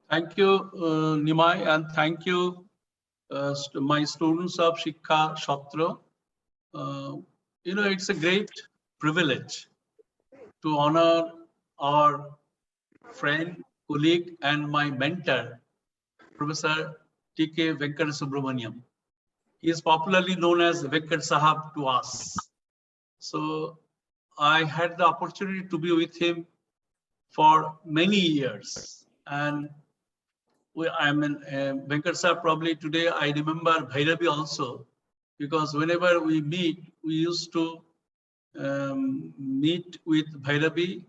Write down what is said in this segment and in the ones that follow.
Thank you, Nimai, and thank you, my students of Shikha Shatra. It's a great privilege to honor our friend, colleague, and my mentor, Professor K Venkatasubramanian. He is popularly known as Venkat Sahab to us. So I had the opportunity to be with him for many years. And Venkat Sahab, probably today I remember Bhairavi also, because whenever we meet, we used to meet with Bhairavi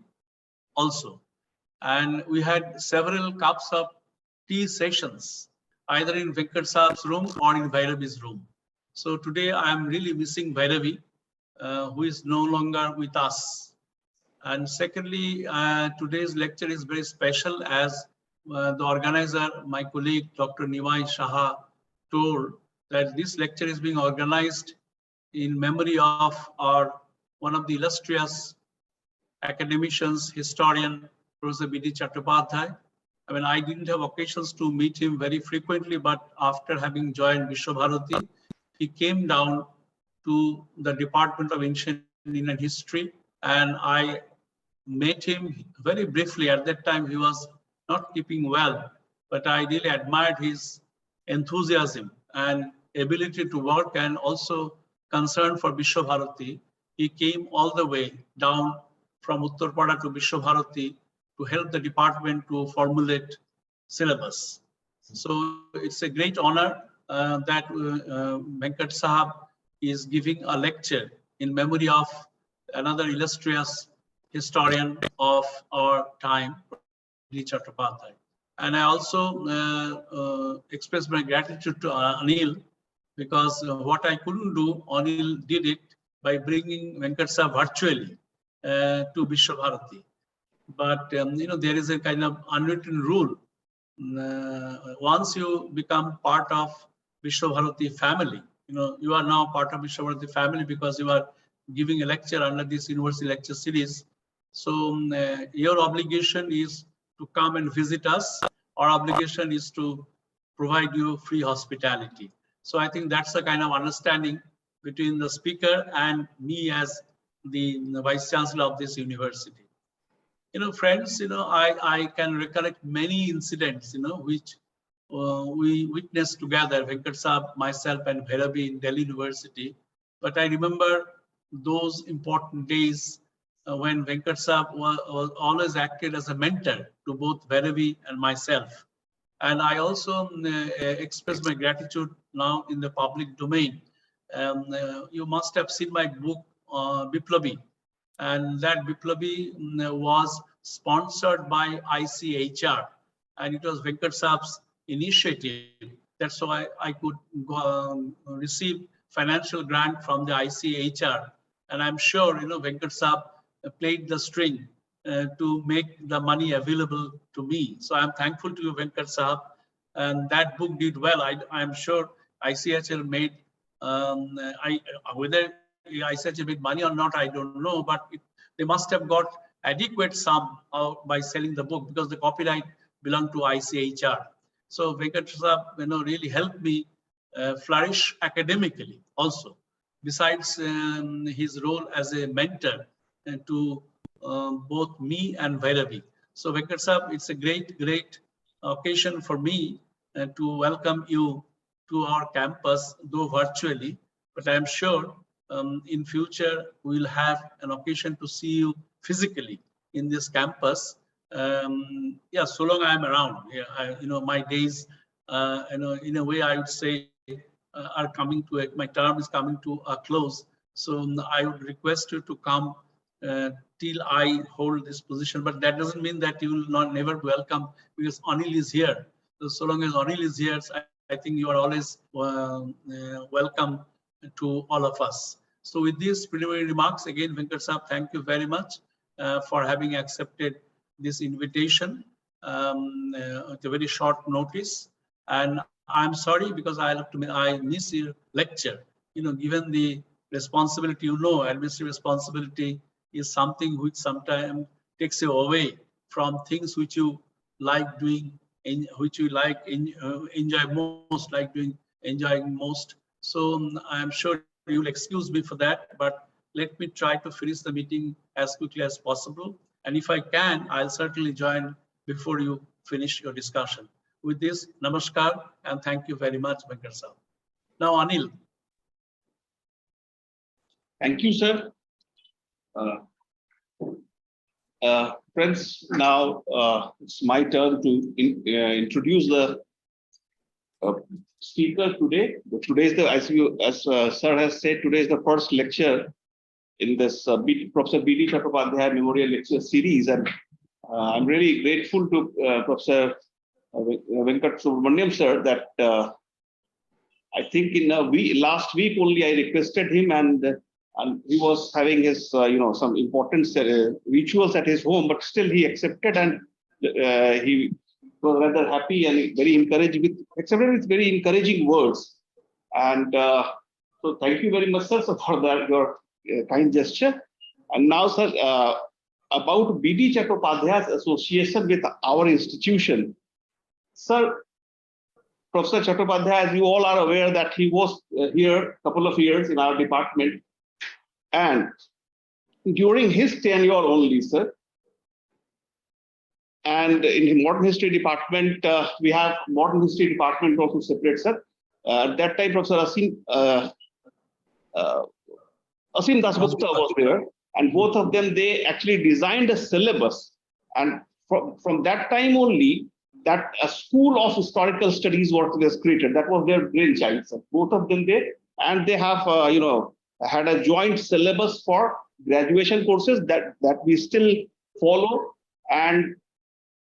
also. And we had several cups of tea sessions, either in Venkat Sahab's room or in Bhairavi's room. So today I am really missing Bhairavi, who is no longer with us. And secondly, today's lecture is very special as the organizer, my colleague, Dr. Nimai Shaha, told that this lecture is being organized in memory of one of the illustrious academicians, historian, Professor B.D. Chattopadhyaya. I mean, I didn't have occasions to meet him very frequently, but after having joined Visva-Bharati, he came down to the Department of Ancient Indian History, and I met him very briefly. At that time, he was not keeping well, but I really admired his enthusiasm and ability to work and also concern for Visva-Bharati. He came all the way down from Uttar Pada to Visva-Bharati to help the department to formulate syllabus. So it's a great honor that Venkat Sahab is giving a lecture in memory of another illustrious historian of our time, D. Chattopadhyaya. And I also express my gratitude to Anil, because what I couldn't do, Anil did it by bringing Venkat Sahab virtually to Visva-Bharati. But there is a kind of unwritten rule. Once you become part of Visva-Bharati family, you are now part of Visva-Bharati family because you are giving a lecture under this university lecture series. So your obligation is to come and visit us. Our obligation is to provide you free hospitality. So I think that's the kind of understanding between the speaker and me as the Vice Chancellor of this university. Friends, I can recollect many incidents, which we witnessed together, Venkat Sahab, myself, and Bhairavi in Delhi University. But I remember those important days when Venkat Sahab was always acted as a mentor to both Bhairavi and myself. And I also express my gratitude now in the public domain. You must have seen my book, Biplavi. And that Biplavi was sponsored by ICHR. And it was Venkat Sahab's initiative. That's why I could receive financial grant from the ICHR. And I'm sure, Venkat Sahab played the string to make the money available to me. So I'm thankful to you, Venkat Sahab. And that book did well. I'm sure ICHR made, whether ICHR made money or not, I don't know, but they must have got adequate sum by selling the book because the copyright belonged to ICHR. So Venkat Sahab, really helped me flourish academically also, besides his role as a mentor to both me and Bhairavi. So Venkat Sahab, it's a great occasion for me to welcome you to our campus, though virtually, but I'm sure in future we'll have an occasion to see you physically in this campus. Yeah, so long I'm around. Yeah, my days, in a way I would say, are coming to my term is coming to a close. So I would request you to come till I hold this position. But that doesn't mean that you will never welcome, because Anil is here. So long as Anil is here, I think you are always welcome to all of us. So with these preliminary remarks, again, Venkat Sahab, thank you very much for having accepted this invitation at a very short notice. And I'm sorry because I miss your lecture. Given the responsibility, administrative responsibility is something which sometimes takes you away from things which you like doing which you like, enjoy most, like enjoying most. So I am sure you'll excuse me for that, but let me try to finish the meeting as quickly as possible. And if I can, I'll certainly join before you finish your discussion. With this, namaskar, and thank you very much, Venkat sir. Now, Anil. Thank you, sir. Friends, now it's my turn to introduce the speaker today. Today is the, as sir has said, today is the first lecture in this Professor B.D. Chattopadhyaya Memorial Lecture Series, and I'm really grateful to Professor Venkatasubramanian sir that I think in last week only I requested him, and he was having his some important rituals at his home, but still he accepted, and he was rather happy and very encouraged accepted with very encouraging words. And so thank you very much, sir, for that, your kind gesture. And now, sir, about B.D. Chattopadhyaya's association with our institution. Sir, Professor Chattopadhyaya, as you all are aware, that he was here a couple of years in our department. And during his tenure only, sir, and in the modern history department, we have modern history department also separate, sir. At that time, Professor Asim Dasgupta was there, and both of them, they actually designed a syllabus. And from that time only, that a school of historical studies was created. That was their brainchild, sir. Both of them there, and they have had a joint syllabus for graduation courses that we still follow. And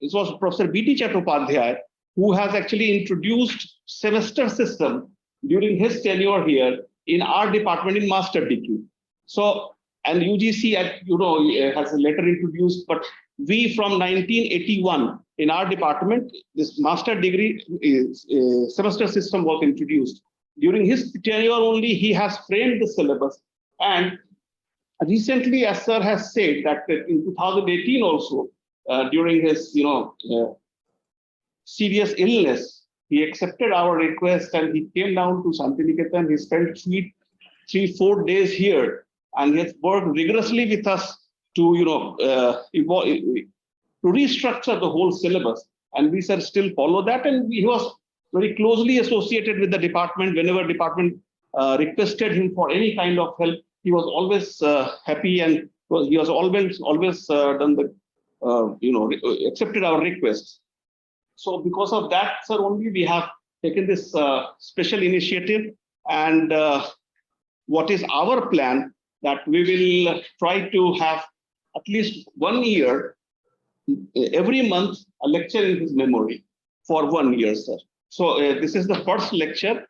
this was Professor B.D. Chattopadhyaya who has actually introduced semester system during his tenure here in our department in master degree. So, and UGC has later introduced, but we from 1981 in our department, this master degree semester system was introduced. During his tenure only, he has framed the syllabus. And recently, as sir has said, that in 2018 also, during his serious illness, he accepted our request and he came down to Santiniketan. He spent 3-4 days here, and he has worked rigorously with us to restructure the whole syllabus. And we sir still follow that, and he was very closely associated with the department. Whenever department requested him for any kind of help, he was always happy, and he was always done the accepted our requests. So because of that, sir, only we have taken this special initiative. And what is our plan, that we will try to have at least 1 year, every month, a lecture in his memory for 1 year, sir. So this is the first lecture.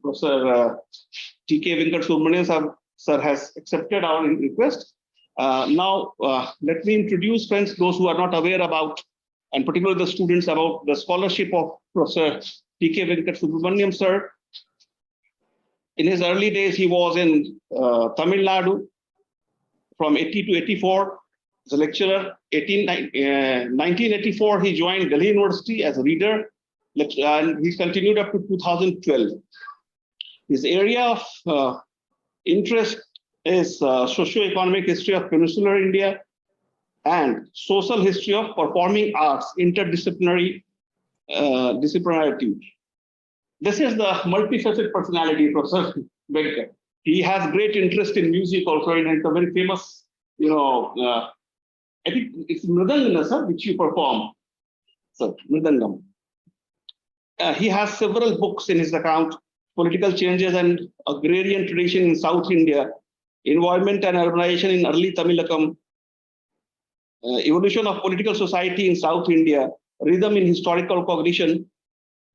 Professor K Venkatasubramanian sir has accepted our request. Now, let me introduce, friends, those who are not aware about, and particularly the students, about the scholarship of Professor K Venkatasubramanian sir. In his early days, he was in Tamil Nadu from 80 to 84 as a lecturer. 1984, he joined Delhi University as a reader, and he continued up to 2012. His area of interest is socio-economic history of peninsular India and social history of performing arts, interdisciplinarity. This is the multifaceted personality, Professor Venkat. He has great interest in music also, and it's a very famous, I think it's Mridangam, sir, which you perform. So, Mridangam. He has several books in his account: Political Changes and Agrarian Tradition in South India, Environment and Urbanization in Early Tamilakam, Evolution of Political Society in South India, Rhythm in Historical Cognition,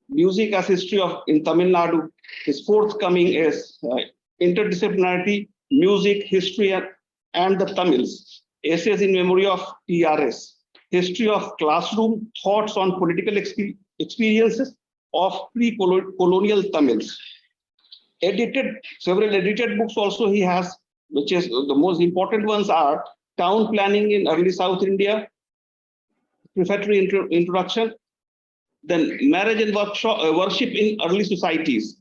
Music as History in Tamil Nadu. His forthcoming is Interdisciplinarity, Music, History and the Tamils, Essays in Memory of TRS, History of Classroom, Thoughts on Political Experiences of Pre-Colonial Tamils. Several edited books also he has, which is the most important ones are Town Planning in Early South India, Prefatory Introduction, then marriage and worship in early societies,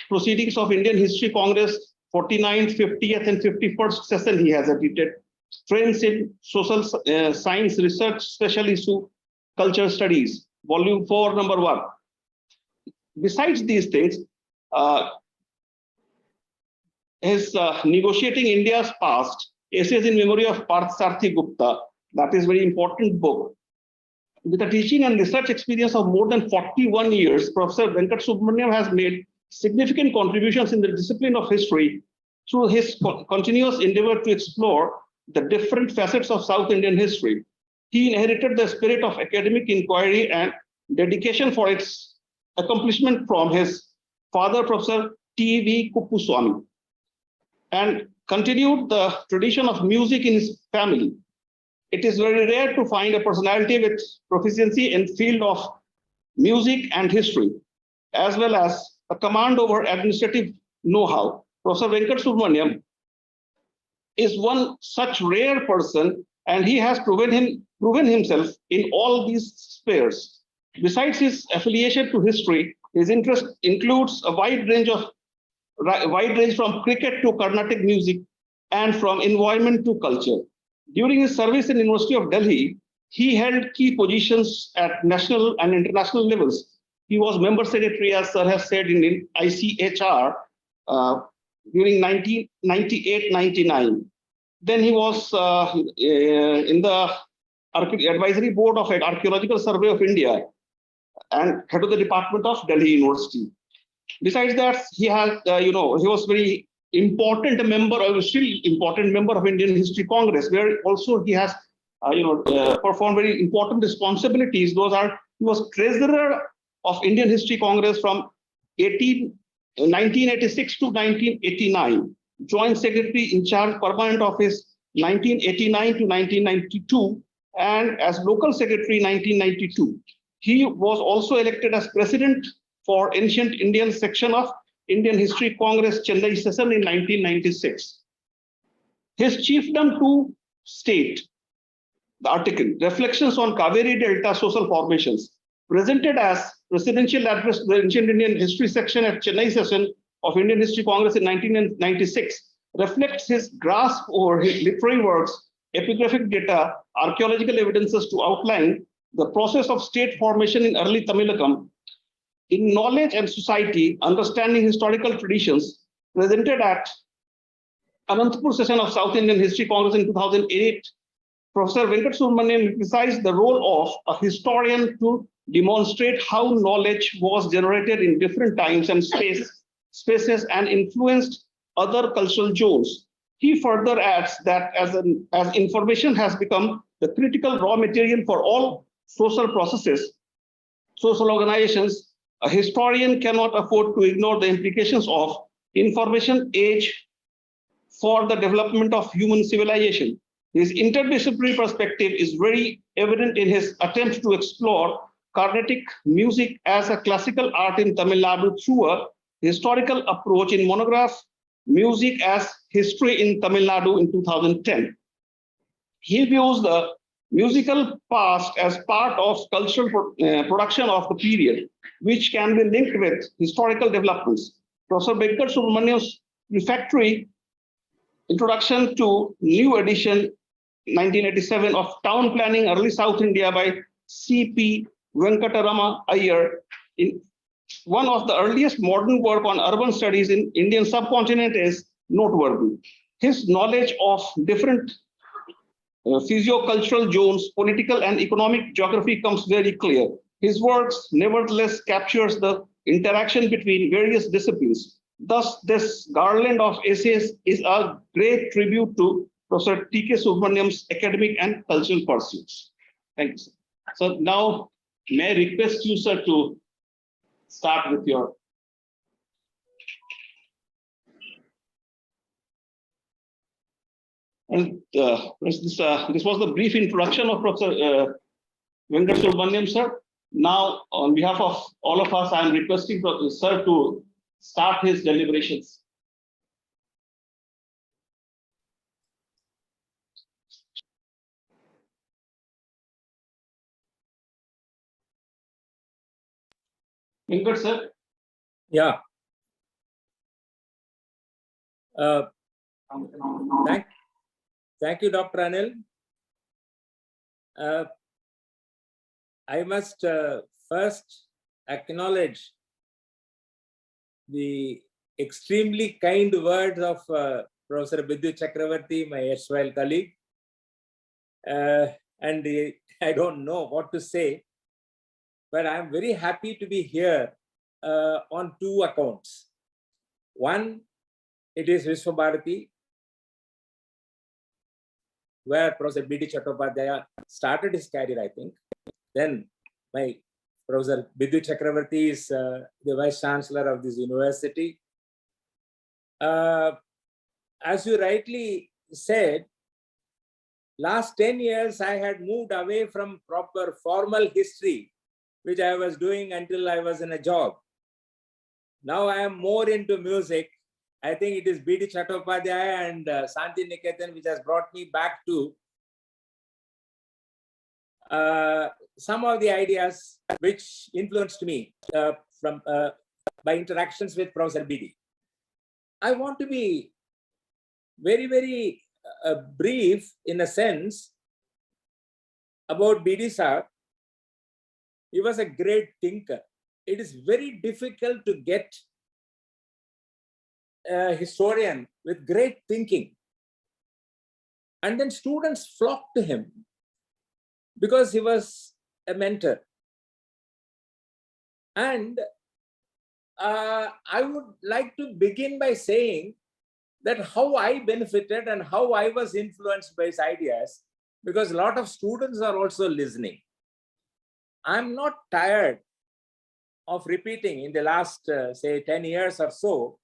proceedings of Indian History Congress 49th, 50th, and 51st session he has edited, Trends in Social Science Research, Special Issue, Culture Studies, Volume 4, Number 1. Besides these things, his Negotiating India's Past, Essays in Memory of Parthsarthi Gupta, that is very important book. With a teaching and research experience of more than 41 years, Professor Venkatasubramanian has made significant contributions in the discipline of history through his continuous endeavor to explore the different facets of South Indian history. He inherited the spirit of academic inquiry and dedication for its accomplishment from his father, Professor T.V. Kuppuswamy, and continued the tradition of music in his family. It is very rare to find a personality with proficiency in field of music and history, as well as a command over administrative know-how. Professor Venkatasubramanian is one such rare person, and he has proven himself in all these spheres. Besides his affiliation to history, his interest includes a wide range from cricket to Carnatic music and from environment to culture. During his service in the University of Delhi, he held key positions at national and international levels. He was member secretary, as Sir has said, in ICHR during 1998-99. Then he was in the advisory board of an Archaeological Survey of India and head of the Department of Delhi University. Besides that, he has, he was very important member, or still important member of Indian History Congress, where also he has, performed very important responsibilities. He was treasurer of Indian History Congress from 1986 to 1989, joint secretary in charge permanent office 1989 to 1992, and as local secretary 1992. He was also elected as president for Ancient Indian section of Indian History Congress Chennai session in 1996. His chiefdom to state, the article, Reflections on Kaveri Delta Social Formations, presented as presidential address to the Ancient Indian History section at Chennai session of Indian History Congress in 1996, reflects his grasp over his literary works, epigraphic data, archaeological evidences to outline the process of state formation in early Tamilakam. In Knowledge and Society, Understanding Historical Traditions, presented at Anantapur session of South Indian History Congress in 2008, Professor Venkatasubramanian emphasized the role of a historian to demonstrate how knowledge was generated in different times and spaces and influenced other cultural zones. He further adds that as information has become the critical raw material for all social processes, social organizations, a historian cannot afford to ignore the implications of information age for the development of human civilization. His interdisciplinary perspective is very evident in his attempt to explore Carnatic music as a classical art in Tamil Nadu through a historical approach in monograph Music as History in Tamil Nadu in 2010. He views the musical past as part of cultural production of the period, which can be linked with historical developments. Professor Venkatasubramanian's refractory introduction to new edition 1987 of Town Planning Early South India by C.P. Venkatarama Iyer, in one of the earliest modern work on urban studies in Indian subcontinent, is noteworthy. His knowledge of different physiocultural zones, political and economic geography comes very clear. His works nevertheless captures the interaction between various disciplines. Thus, this garland of essays is a great tribute to Professor T.K. Subramanian's academic and cultural pursuits. Thank you, sir. So now, may I request you, sir, to start with your. And this was the brief introduction of Professor Venkatasubramanian, sir. Now, on behalf of all of us, I am requesting sir to start his deliberations. Venkat sir. Yeah. Thank you, Dr. Anil. I must first acknowledge the extremely kind words of Professor Bidyu Chakravarti, my erstwhile colleague. I don't know what to say, but I'm very happy to be here on two accounts. One, it is Visva-Bharati, where Professor B.D. Chattopadhyaya started his career, I think. Then my Professor Bidyu Chakravarti is the Vice Chancellor of this university. As you rightly said, last 10 years, I had moved away from proper formal history, which I was doing until I was in a job. Now I am more into music. I think it is B.D. Chattopadhyaya and Santi Niketan which has brought me back to some of the ideas which influenced me by interactions with Professor B.D. I want to be very, very brief in a sense about B.D. sir. He was a great thinker. It is very difficult to get a historian with great thinking. And then students flocked to him because he was a mentor. And I would like to begin by saying that how I benefited and how I was influenced by his ideas, because a lot of students are also listening. I'm not tired of repeating in the last, say, 10 years or so,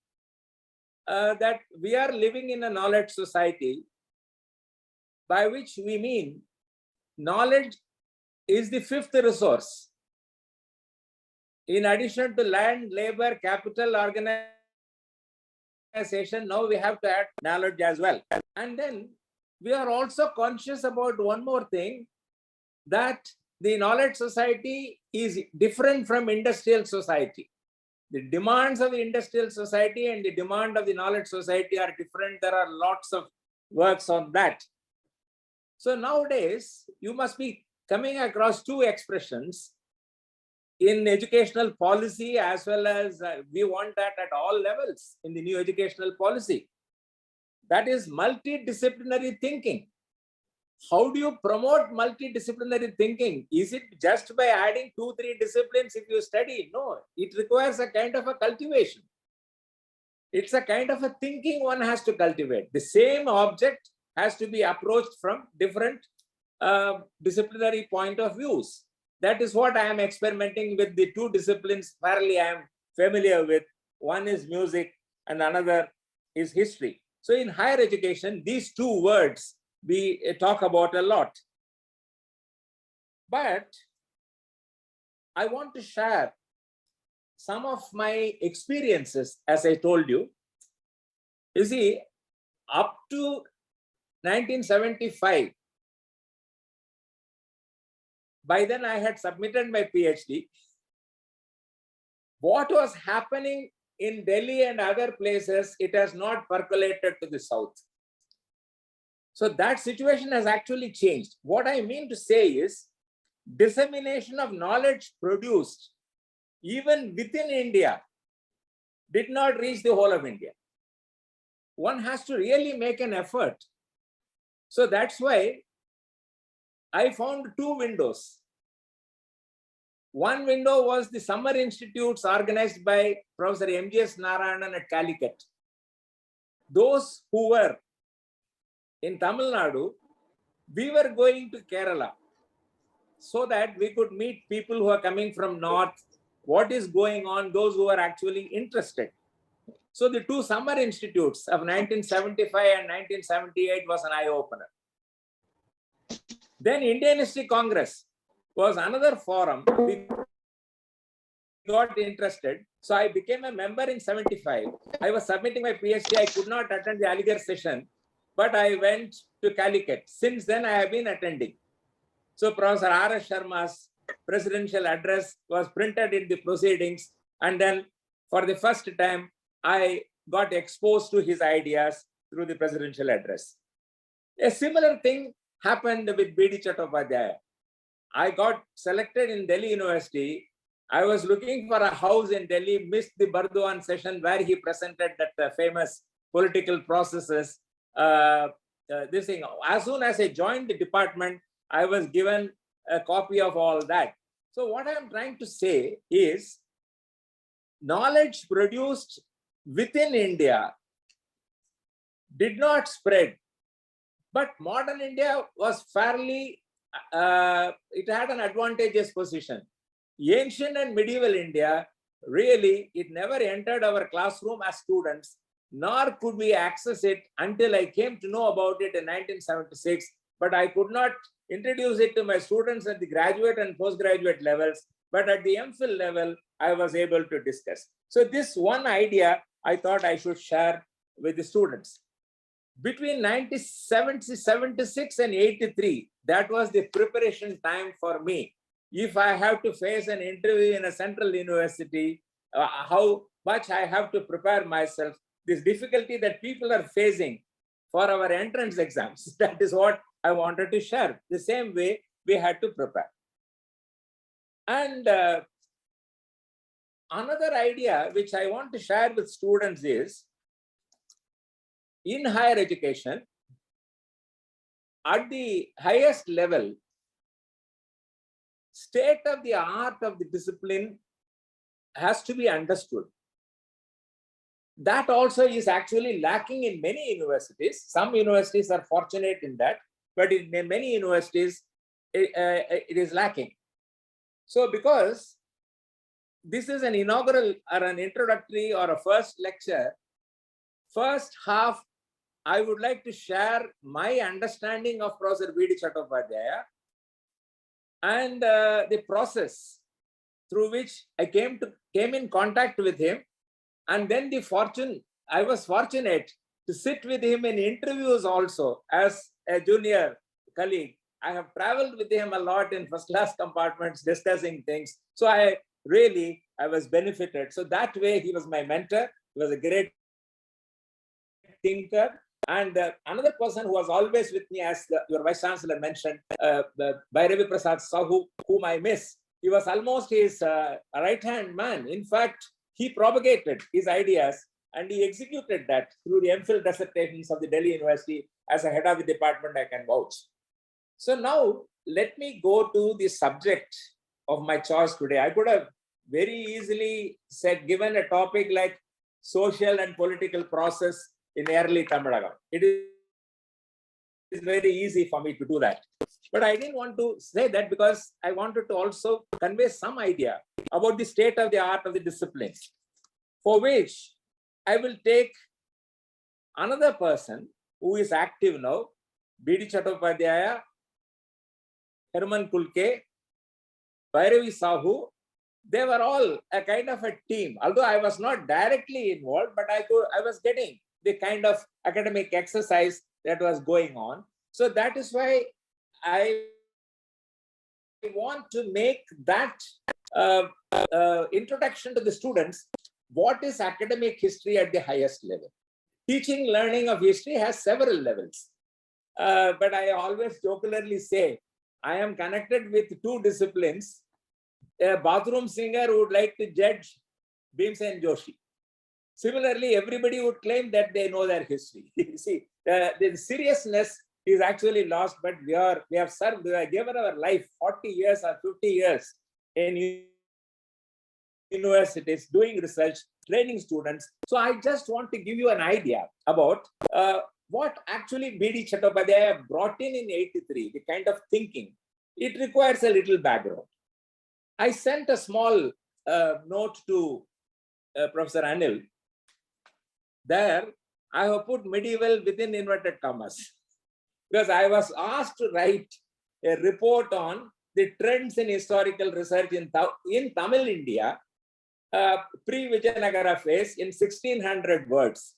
that we are living in a knowledge society, by which we mean knowledge is the fifth resource. In addition to land, labor, capital, organization, now we have to add knowledge as well. And then we are also conscious about one more thing, that the knowledge society is different from industrial society. The demands of the industrial society and the demand of the knowledge society are different. There are lots of works on that. So nowadays, you must be coming across two expressions in educational policy, as well as we want that at all levels in the new educational policy. That is multidisciplinary thinking. How do you promote multidisciplinary thinking? Is it just by adding 2-3 disciplines if you study? No, it requires a kind of a cultivation. It's a kind of a thinking one has to cultivate. The same object has to be approached from different disciplinary point of views. That is what I am experimenting with. The two disciplines fairly I am familiar with. One is music and another is history. So in higher education, these two words we talk about a lot. But I want to share some of my experiences, as I told you. You see, up to 1975, by then I had submitted my PhD. What was happening in Delhi and other places, it has not percolated to the south. So that situation has actually changed. What I mean to say is, dissemination of knowledge produced even within India did not reach the whole of India. One has to really make an effort. So that's why I found two windows. One window was the summer institutes organized by Professor M.G.S. Narayanan at Calicut. Those who were in Tamil Nadu, we were going to Kerala so that we could meet people who are coming from north, what is going on, those who are actually interested. So the two summer institutes of 1975 and 1978 was an eye-opener. Then Indian History Congress was another forum. We got interested. So I became a member in 75. I was submitting my PhD. I could not attend the Aligarh session, but I went to Calicut. Since then, I have been attending. So Professor R.S. Sharma's presidential address was printed in the proceedings. And then for the first time, I got exposed to his ideas through the presidential address. A similar thing happened with B.D. Chattopadhyaya. I got selected in Delhi University. I was looking for a house in Delhi, missed the Bardwan session where he presented that famous political processes. This thing. As soon as I joined the department, I was given a copy of all that. So what I am trying to say is, knowledge produced within India did not spread, but modern India was fairly, it had an advantageous position. Ancient and medieval India, really, it never entered our classroom as students, nor could we access it until I came to know about it in 1976, but I could not introduce it to my students at the graduate and postgraduate levels, but at the MPhil level, I was able to discuss. So this one idea I thought I should share with the students. Between 1976 and 83, that was the preparation time for me. If I have to face an interview in a central university, how much I have to prepare myself, this difficulty that people are facing for our entrance exams, that is what I wanted to share. The same way we had to prepare. And another idea which I want to share with students is, in higher education, at the highest level, state of the art of the discipline has to be understood. That also is actually lacking in many universities. Some universities are fortunate in that, but in many universities, it is lacking. So because this is an inaugural or an introductory or a first lecture, first half, I would like to share my understanding of Professor B.D. Chattopadhyaya and the process through which I came in contact with him. And then I was fortunate to sit with him in interviews also as a junior colleague. I have traveled with him a lot in first class compartments discussing things. So I was benefited. So that way he was my mentor. He was a great thinker. And another person who was always with me, as your Vice Chancellor mentioned, the Bhairavi Prasad Sahu, whom I miss. He was almost his right-hand man. In fact, he propagated his ideas and he executed that through the MPhil dissertations of the Delhi University. As a head of the department, I can vouch. So now let me go to the subject of my choice today. I could have very easily given a topic like social and political process in early Tamilagam. It is very easy for me to do that. But I didn't want to say that because I wanted to also convey some idea about the state of the art of the discipline, for which I will take another person who is active now, B.D. Chattopadhyaya, Herman Kulke, Bhairavi Sahu. They were all a kind of a team. Although I was not directly involved, but I was getting the kind of academic exercise that was going on. So that is why I want to make that introduction to the students. What is academic history at the highest level? Teaching, learning of history has several levels. But I always jocularly say, I am connected with two disciplines. A bathroom singer would like to judge Bhimsen Joshi. Similarly, everybody would claim that they know their history. See, the seriousness is actually lost, but we have served, we have given our life 40 years or 50 years in universities doing research, training students. So I just want to give you an idea about what actually B.D. Chattopadhyaya brought in 83, the kind of thinking. It requires a little background. I sent a small note to Professor Anil. There, I have put medieval within inverted commas, because I was asked to write a report on the trends in historical research in Tamil India, pre-Vijayanagara phase in 1600 words.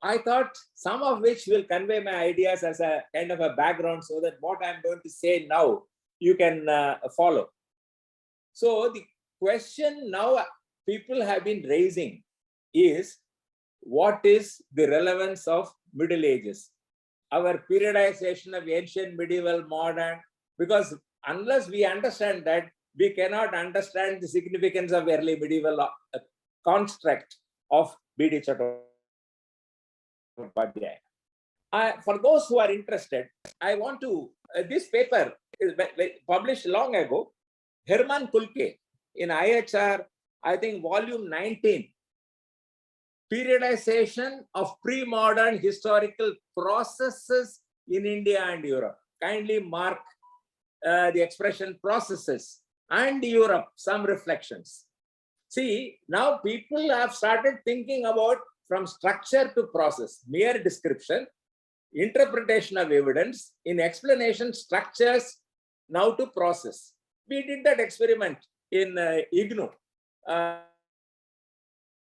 I thought some of which will convey my ideas as a kind of a background so that what I'm going to say now, you can follow. So the question now people have been raising is, what is the relevance of Middle Ages? Our periodization of ancient, medieval, modern, because unless we understand that, we cannot understand the significance of early medieval construct of B.D. Chattopadhyaya. For those who are interested, I want to, this paper is published long ago. Herman Kulke in IHR, I think volume 19, periodization of pre-modern historical processes in India and Europe. Kindly mark the expression processes, and Europe, some reflections. See, now people have started thinking about from structure to process, mere description, interpretation of evidence, in explanation, structures, now to process. We did that experiment in IGNOU.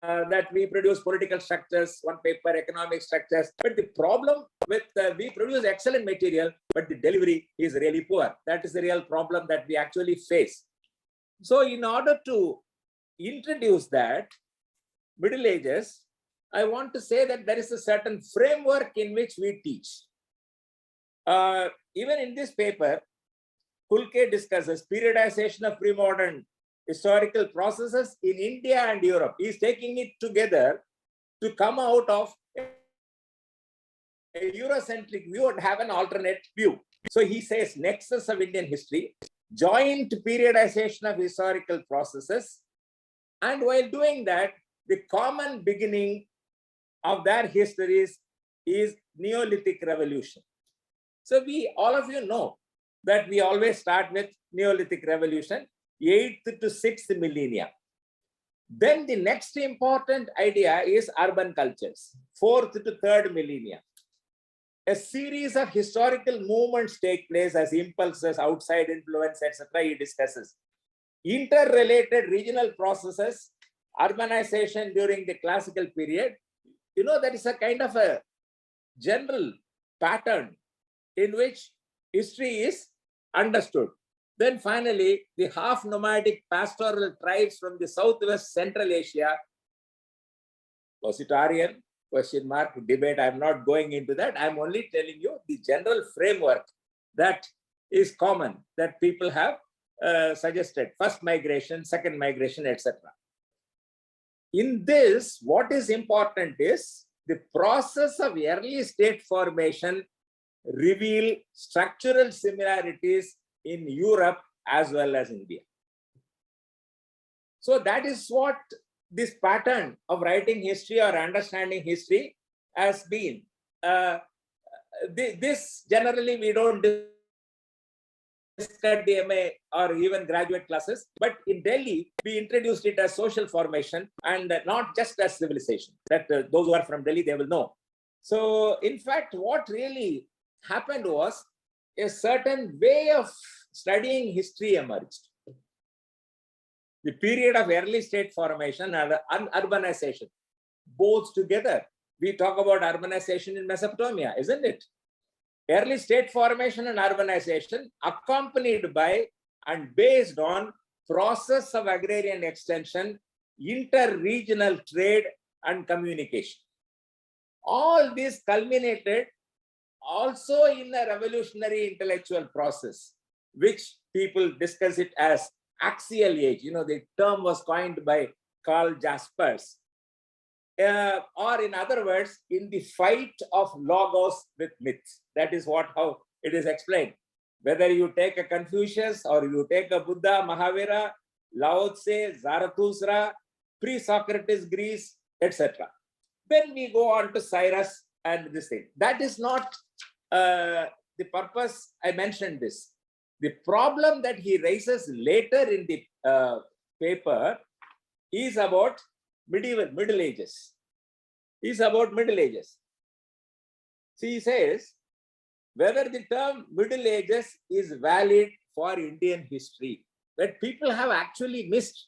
That we produce political structures, one paper, economic structures. But the problem with, we produce excellent material, but the delivery is really poor. That is the real problem that we actually face. So in order to introduce that, Middle Ages, I want to say that there is a certain framework in which we teach. Even in this paper, Kulke discusses periodization of pre-modern historical processes in India and Europe. He's taking it together to come out of a Eurocentric view and have an alternate view. So he says nexus of Indian history, joint periodization of historical processes, and while doing that, the common beginning of their histories is Neolithic revolution. So we, all of you know that we always start with Neolithic revolution, 8th to 6th millennia. Then the next important idea is urban cultures, 4th to 3rd millennia. A series of historical movements take place as impulses, outside influence, etc. He discusses. Interrelated regional processes, urbanization during the classical period. You know, that is a kind of a general pattern in which history is understood. Then finally, the half-nomadic pastoral tribes from the Southwest Central Asia. Was it Aryan? Question mark, debate. I'm not going into that. I'm only telling you the general framework that is common, that people have suggested. First migration, second migration, etc. In this, what is important is the process of early state formation reveal structural similarities in Europe as well as India. So that is what this pattern of writing history or understanding history has been. This generally we don't discuss the MA or even graduate classes, but in Delhi, we introduced it as social formation and not just as civilization. That those who are from Delhi, they will know. So in fact, what really happened was a certain way of studying history emerged. The period of early state formation and urbanization, both together. We talk about urbanization in Mesopotamia, isn't it? Early state formation and urbanization accompanied by and based on process of agrarian extension, inter-regional trade and communication. All this culminated also in a revolutionary intellectual process, which people discuss it as axial age. You know, the term was coined by Karl Jaspers. Or in other words, in the fight of logos with myths. That is how it is explained. Whether you take a Confucius or you take a Buddha, Mahavira, Lao Tse, Zarathustra, pre-Socrates Greece, etc. Then we go on to Cyrus and this thing. That is not the purpose I mentioned this. The problem that he raises later in the paper is about Middle Ages. Is about Middle Ages. See, he says, whether the term Middle Ages is valid for Indian history, that people have actually missed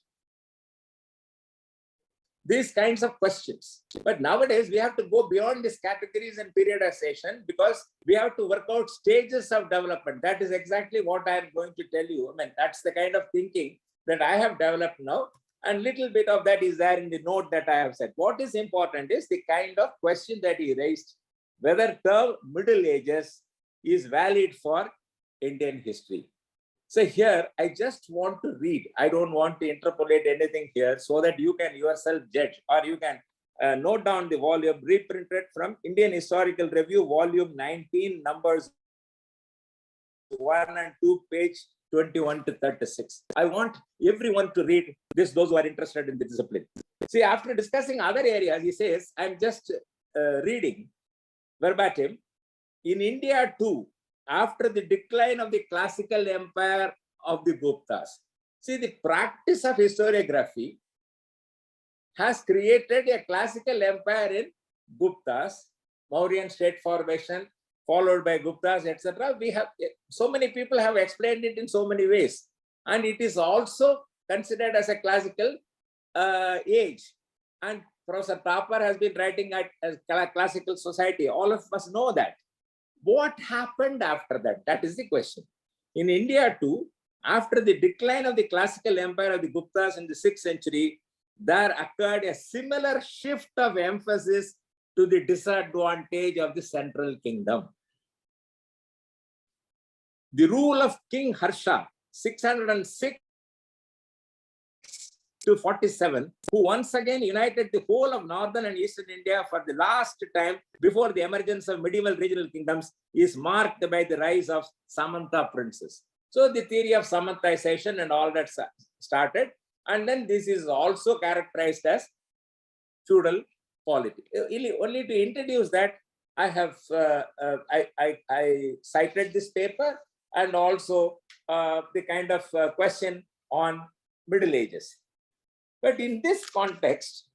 these kinds of questions. But nowadays, we have to go beyond these categories and periodization because we have to work out stages of development. That is exactly what I am going to tell you. I mean, that's the kind of thinking that I have developed now, and little bit of that is there in the note that I have said. What is important is the kind of question that he raised, whether the Middle Ages is valid for Indian history. So here, I just want to read. I don't want to interpolate anything here so that you can yourself judge, or you can note down the volume reprinted from Indian Historical Review, volume 19, numbers 1 and 2, page 21 to 36. I want everyone to read this, those who are interested in the discipline. See, after discussing other areas, he says, I'm just reading verbatim. In India too, after the decline of the classical empire of the Guptas, see, the practice of historiography has created a classical empire in Guptas, Mauryan state formation, followed by Guptas, etc. We have, so many people have explained it in so many ways. And it is also considered as a classical age. And Professor Thapar has been writing at classical society. All of us know that. What happened after that? That is the question. In India too, after the decline of the classical empire of the Guptas in the 6th century, there occurred a similar shift of emphasis to the disadvantage of the central kingdom. The rule of King Harsha, 606 to 47, who once again united the whole of northern and eastern India for the last time before the emergence of medieval regional kingdoms, is marked by the rise of Samanta princes. So the theory of Samantization and all that started, and then this is also characterized as feudal polity. Only to introduce that, I have I cited this paper and also the kind of question on Middle Ages. But in this context,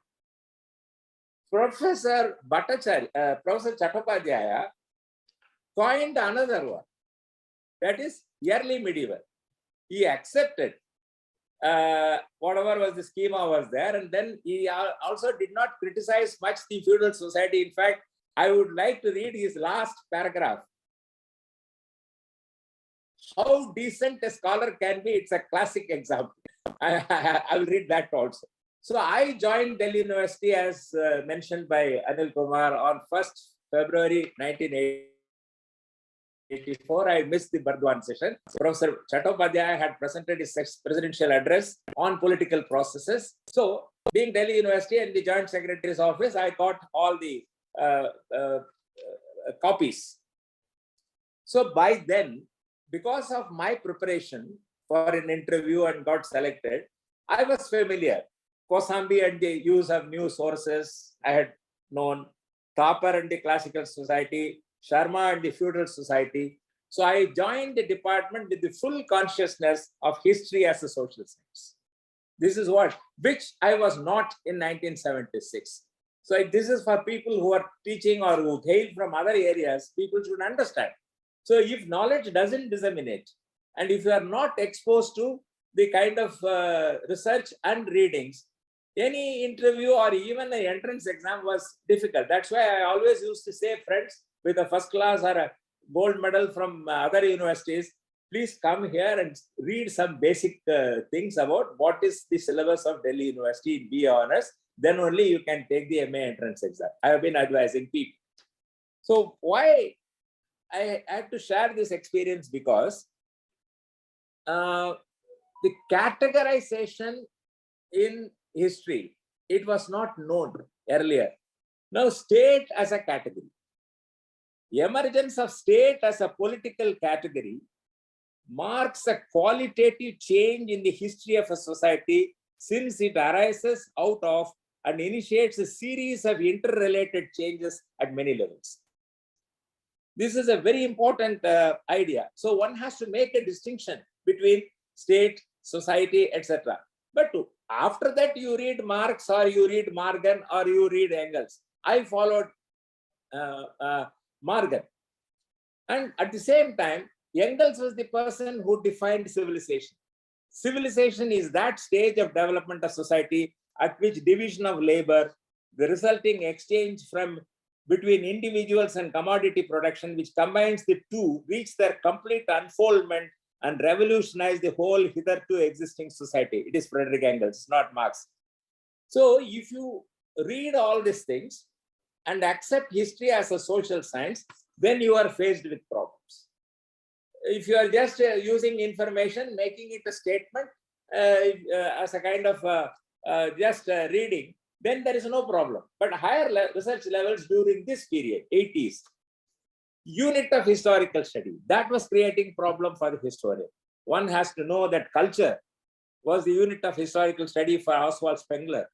Professor Chattopadhyaya coined another one, that is early medieval. He accepted whatever was the schema was there, and then he also did not criticize much the feudal society. In fact, I would like to read his last paragraph. How decent a scholar can be, it's a classic example. I will read that also. So I joined Delhi University, as mentioned by Anil Kumar, on 1st February 1984. I missed the Bardwan session. Professor Chattopadhyaya had presented his presidential address on political processes. So being Delhi University and the Joint Secretary's office, I got all the copies. So by then, because of my preparation for an interview and got selected, I was familiar. Kosambi and the use of new sources, I had known. Thapar and the classical society, Sharma and the feudal society. So I joined the department with the full consciousness of history as a social science. This is which I was not in 1976. So this is for people who are teaching or who hail from other areas, people should understand. So if knowledge doesn't disseminate, and if you are not exposed to the kind of research and readings, any interview or even an entrance exam was difficult. That's why I always used to say, friends with a first class or a gold medal from other universities, please come here and read some basic things about what is the syllabus of Delhi University, be honest. Then only you can take the MA entrance exam. I have been advising people. So why I had to share this experience? Because the categorization in history, it was not known earlier. Now, state as a category, the emergence of state as a political category marks a qualitative change in the history of a society, since it arises out of and initiates a series of interrelated changes at many levels. This is a very important idea. So one has to make a distinction between state, society, etc. But after that, you read Marx or you read Morgan or you read Engels. I followed Morgan. And at the same time, Engels was the person who defined civilization. Civilization is that stage of development of society at which division of labor, the resulting exchange between individuals and commodity production, which combines the two, reach their complete unfoldment and revolutionize the whole hitherto existing society. It is Frederick Engels, not Marx. So if you read all these things and accept history as a social science, then you are faced with problems. If you are just using information, making it a statement as a kind of just reading, then there is no problem. But higher research levels during this period, 80s, unit of historical study, that was creating problem for the historian. One has to know that culture was the unit of historical study for Oswald Spengler,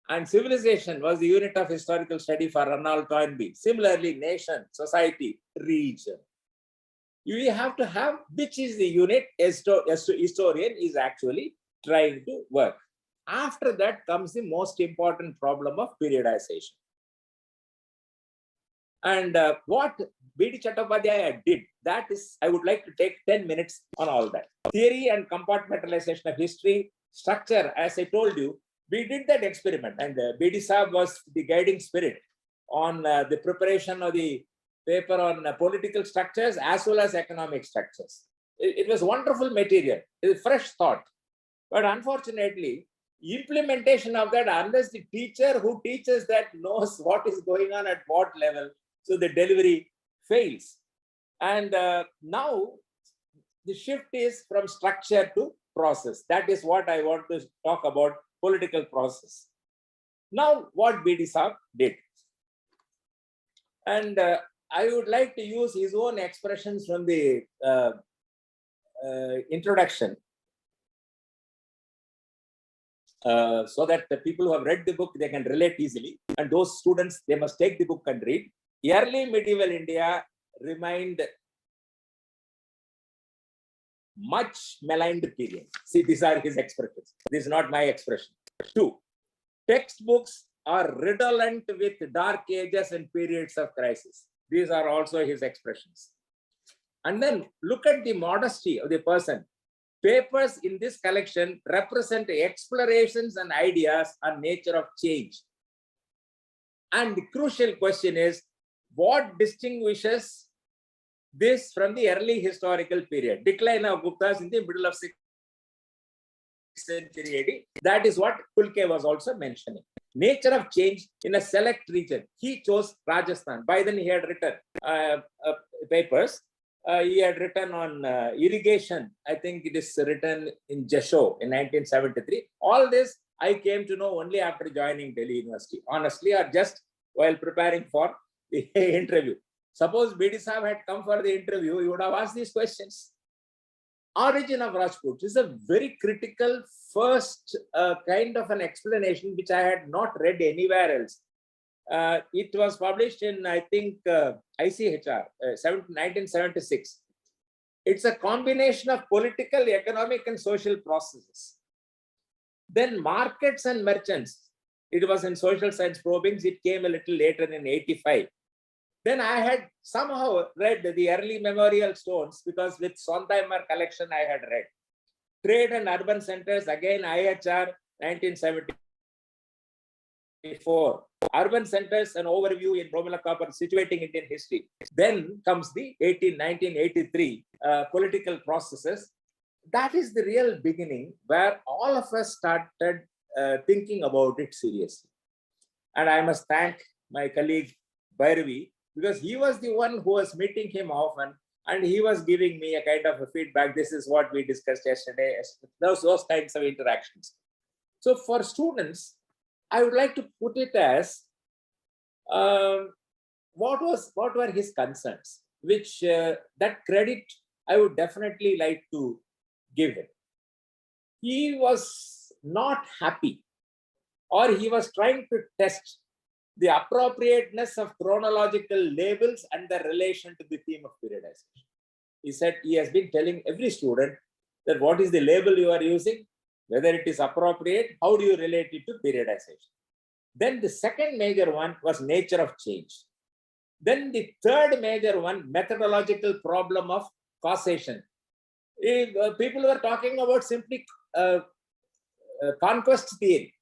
and civilization was the unit of historical study for Ronald Toynbee. Similarly, nation, society, region. You have to have which is the unit historian is actually trying to work. After that comes the most important problem of periodization. And what B.D. Chattopadhyaya did, that is, I would like to take 10 minutes on all that. Theory and compartmentalization of history, structure, as I told you, we did that experiment, and B.D. Saab was the guiding spirit on the preparation of the paper on political structures as well as economic structures. It was wonderful material, it was fresh thought. But unfortunately, implementation of that, unless the teacher who teaches that knows what is going on at what level, so the delivery fails. And now the shift is from structure to process. That is what I want to talk about, political process. Now, what B.D. Saab did. And I would like to use his own expressions from the introduction, so that the people who have read the book, they can relate easily. And those students, they must take the book and read. Early medieval India remained much maligned period. See, these are his expressions. This is not my expression. 2, textbooks are redolent with dark ages and periods of crisis. These are also his expressions. And then look at the modesty of the person. Papers in this collection represent explorations and ideas on nature of change. And the crucial question is, what distinguishes this from the early historical period? Decline of Guptas in the middle of 6th century AD. That is what Kulke was also mentioning. Nature of change in a select region. He chose Rajasthan. By then he had written papers. He had written on irrigation. I think it is written in Jesho in 1973. All this I came to know only after joining Delhi University, honestly, or just while preparing for the interview. Suppose B.D. Saab had come for the interview, he would have asked these questions. Origin of Rajput is a very critical first kind of an explanation which I had not read anywhere else. It was published in, I think, ICHR, 1976. It's a combination of political, economic, and social processes. Then markets and merchants. It was in social science probings. It came a little later in 85. Then I had somehow read the early memorial stones because with Sondheimer collection I had read. Trade and urban centers, again IHR 1974. Urban centers, an overview in Romila Copper, situating Indian history. Then comes the 1983 political processes. That is the real beginning where all of us started thinking about it seriously. And I must thank my colleague Bhairavi, because he was the one who was meeting him often and he was giving me a kind of a feedback. This is what we discussed yesterday. Those kinds of interactions. So for students, I would like to put it as what were his concerns, which that credit I would definitely like to give him. He was not happy, or he was trying to test the appropriateness of chronological labels and their relation to the theme of periodization. He said he has been telling every student that what is the label you are using, whether it is appropriate, how do you relate it to periodization. Then the second major one was nature of change. Then the third major one, methodological problem of causation. People were talking about simply conquest theory.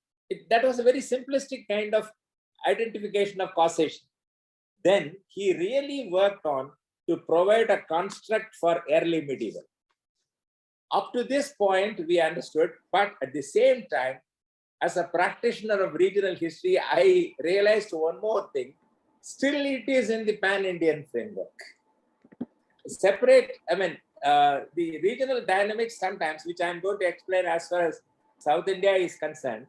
That was a very simplistic kind of identification of causation. Then he really worked on to provide a construct for early medieval. Up to this point, we understood, but at the same time, as a practitioner of regional history, I realized one more thing. Still, it is in the pan-Indian framework. Separate, the regional dynamics sometimes, which I'm going to explain as far as South India is concerned,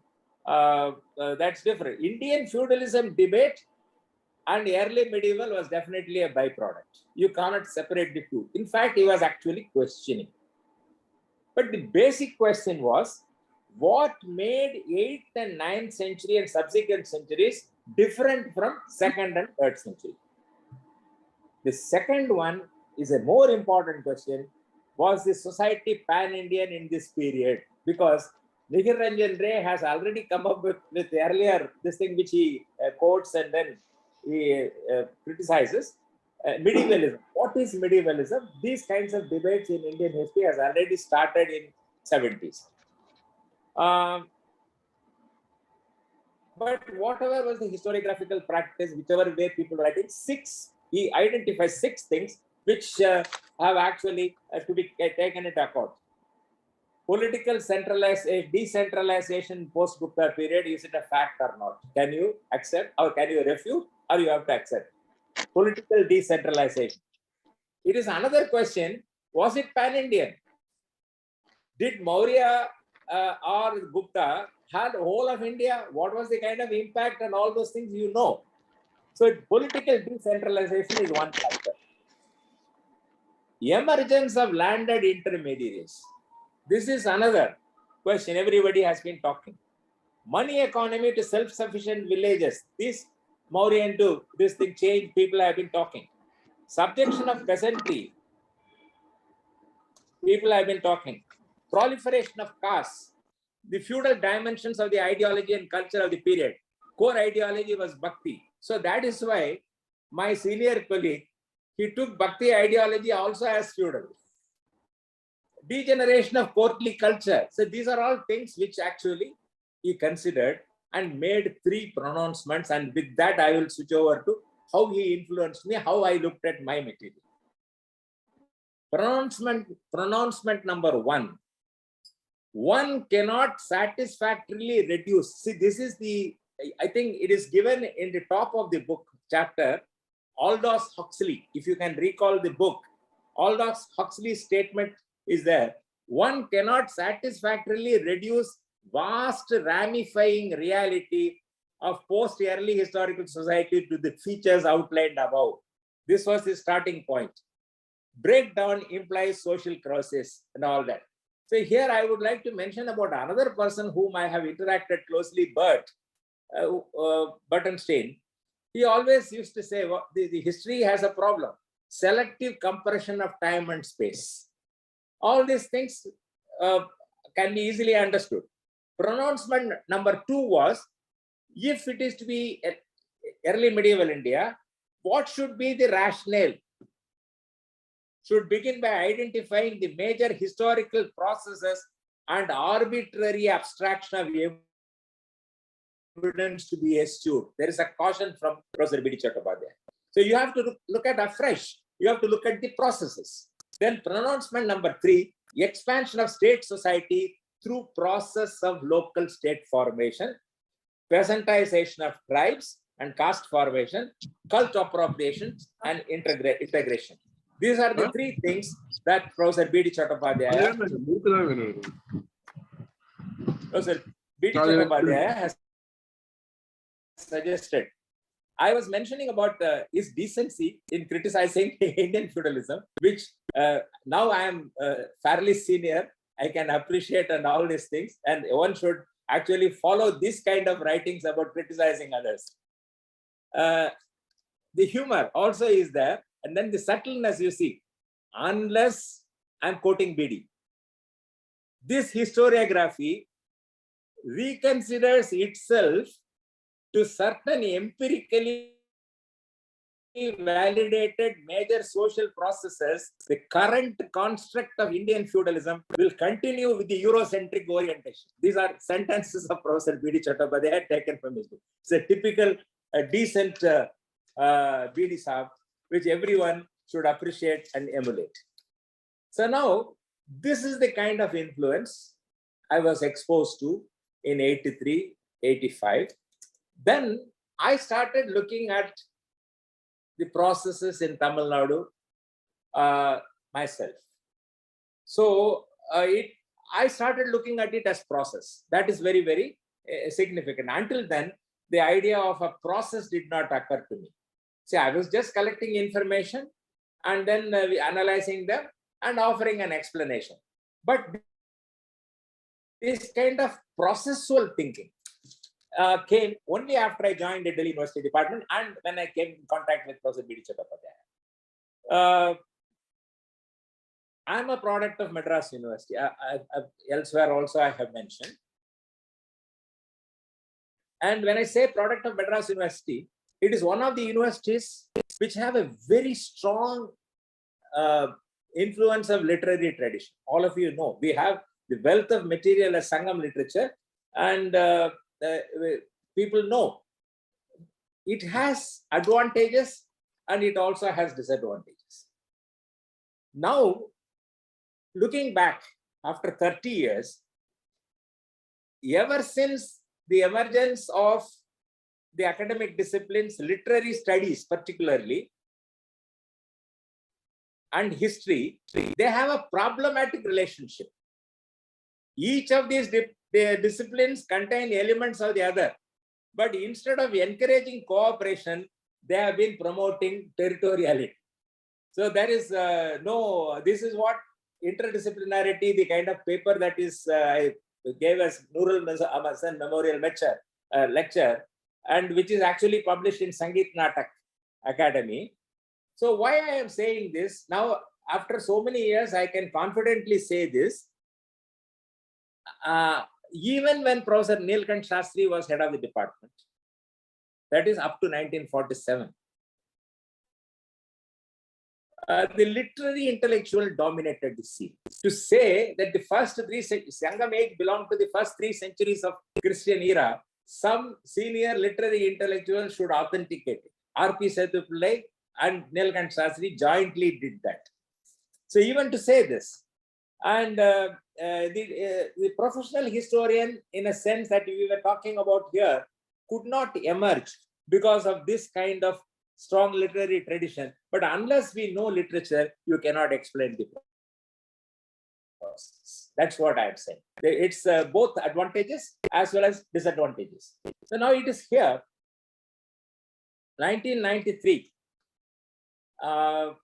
that's different. Indian feudalism debate and early medieval was definitely a byproduct. You cannot separate the two. In fact, he was actually questioning. But the basic question was, what made 8th and 9th century and subsequent centuries different from 2nd and 3rd century? The second one is a more important question. Was the society pan-Indian in this period? Because Nihir Ranjan Ray has already come up with earlier this thing which he quotes and then he criticizes. Medievalism. What is medievalism? These kinds of debates in Indian history has already started in 70s. But whatever was the historiographical practice, whichever way people write it, he identifies 6 things which have actually to be taken into account. Political centralization, decentralization post-Gupta period, is it a fact or not? Can you accept or can you refute or you have to accept? Political decentralization. It is another question, was it pan-Indian? Did Maurya or Gupta had whole of India? What was the kind of impact and all those things you know? So political decentralization is one factor. Emergence of landed intermediaries. This is another question everybody has been talking. Money economy to self-sufficient villages. This Mauryan to this thing change, people have been talking. Subjection of peasantry. People have been talking. Proliferation of castes. The feudal dimensions of the ideology and culture of the period. Core ideology was Bhakti. So that is why my senior colleague, he took Bhakti ideology also as feudal. Degeneration of courtly culture. So these are all things which actually he considered and made 3 pronouncements. And with that, I will switch over to how he influenced me, how I looked at my material. Pronouncement number 1. One cannot satisfactorily reduce. See, this is I think it is given in the top of the book chapter, Aldous Huxley. If you can recall the book, Aldous Huxley's statement is there. One cannot satisfactorily reduce vast ramifying reality of post-early historical society to the features outlined above. This was the starting point. Breakdown implies social crisis and all that. So here I would like to mention about another person whom I have interacted closely, Buttonstein. He always used to say, well, the history has a problem. Selective compression of time and space. All these things can be easily understood. Pronouncement number 2 was, if it is to be early medieval India, what should be the rationale? Should begin by identifying the major historical processes and arbitrary abstraction of evidence to be eschewed. There is a caution from Professor B.D. Chattopadhyaya. So you have to look at afresh. You have to look at the processes. Then pronouncement number 3, expansion of state society through process of local state formation, peasantization of tribes and caste formation, cult appropriation and integration. These are the 3 things that Professor B.D. Chattopadhyaya has suggested. I was mentioning about his decency in criticizing Indian feudalism, which now I am fairly senior. I can appreciate and all these things, and one should actually follow this kind of writings about criticizing others. The humor also is there, and then the subtleness you see, unless I'm quoting BD. This historiography reconsiders itself to certain empirically validated major social processes. The current construct of Indian feudalism will continue with the Eurocentric orientation. These are sentences of Professor B.D. Chattopadhyaya taken from his book. It's a typical, decent B.D. Saab, which everyone should appreciate and emulate. So now, This is the kind of influence I was exposed to in 83, 85. Then I started looking at the processes in Tamil Nadu myself. So I started looking at it as process. That is very, very significant. Until then, the idea of a process did not occur to me. See, I was just collecting information and then analyzing them and offering an explanation. But this kind of processual thinking came only after I joined the Delhi University Department and when I came in contact with Prof. B.D. Chattopadhyaya. I'm a product of Madras University. Elsewhere also I have mentioned. And when I say product of Madras University, it is one of the universities which have a very strong influence of literary tradition. All of you know, we have the wealth of material as Sangam literature, and people know it has advantages and it also has disadvantages. Now, looking back after 30 years, ever since the emergence of the academic disciplines, literary studies particularly, and history, they have a problematic relationship. Each of these disciplines contain elements of the other, but instead of encouraging cooperation, they have been promoting territoriality. So there is this is what interdisciplinarity, the kind of paper that is I gave us Nurul Hasan Memorial lecture, and which is actually published in Sangeet Natak Academy. So why I am saying this now, after so many years, I can confidently say this. Even when Professor Neelkanth Shastri was head of the department, that is up to 1947, the literary intellectual dominated the scene. To say that the first three Sangam age belonged to the first 3 centuries of Christian era, some senior literary intellectual should authenticate it. R.P. Sethuppillai and Neelkanth Shastri jointly did that. So even to say this, and the professional historian, in a sense that we were talking about here, could not emerge because of this kind of strong literary tradition. But unless we know literature, you cannot explain the process. That's what I'm saying. It's both advantages as well as disadvantages. So now it is here, 1993. I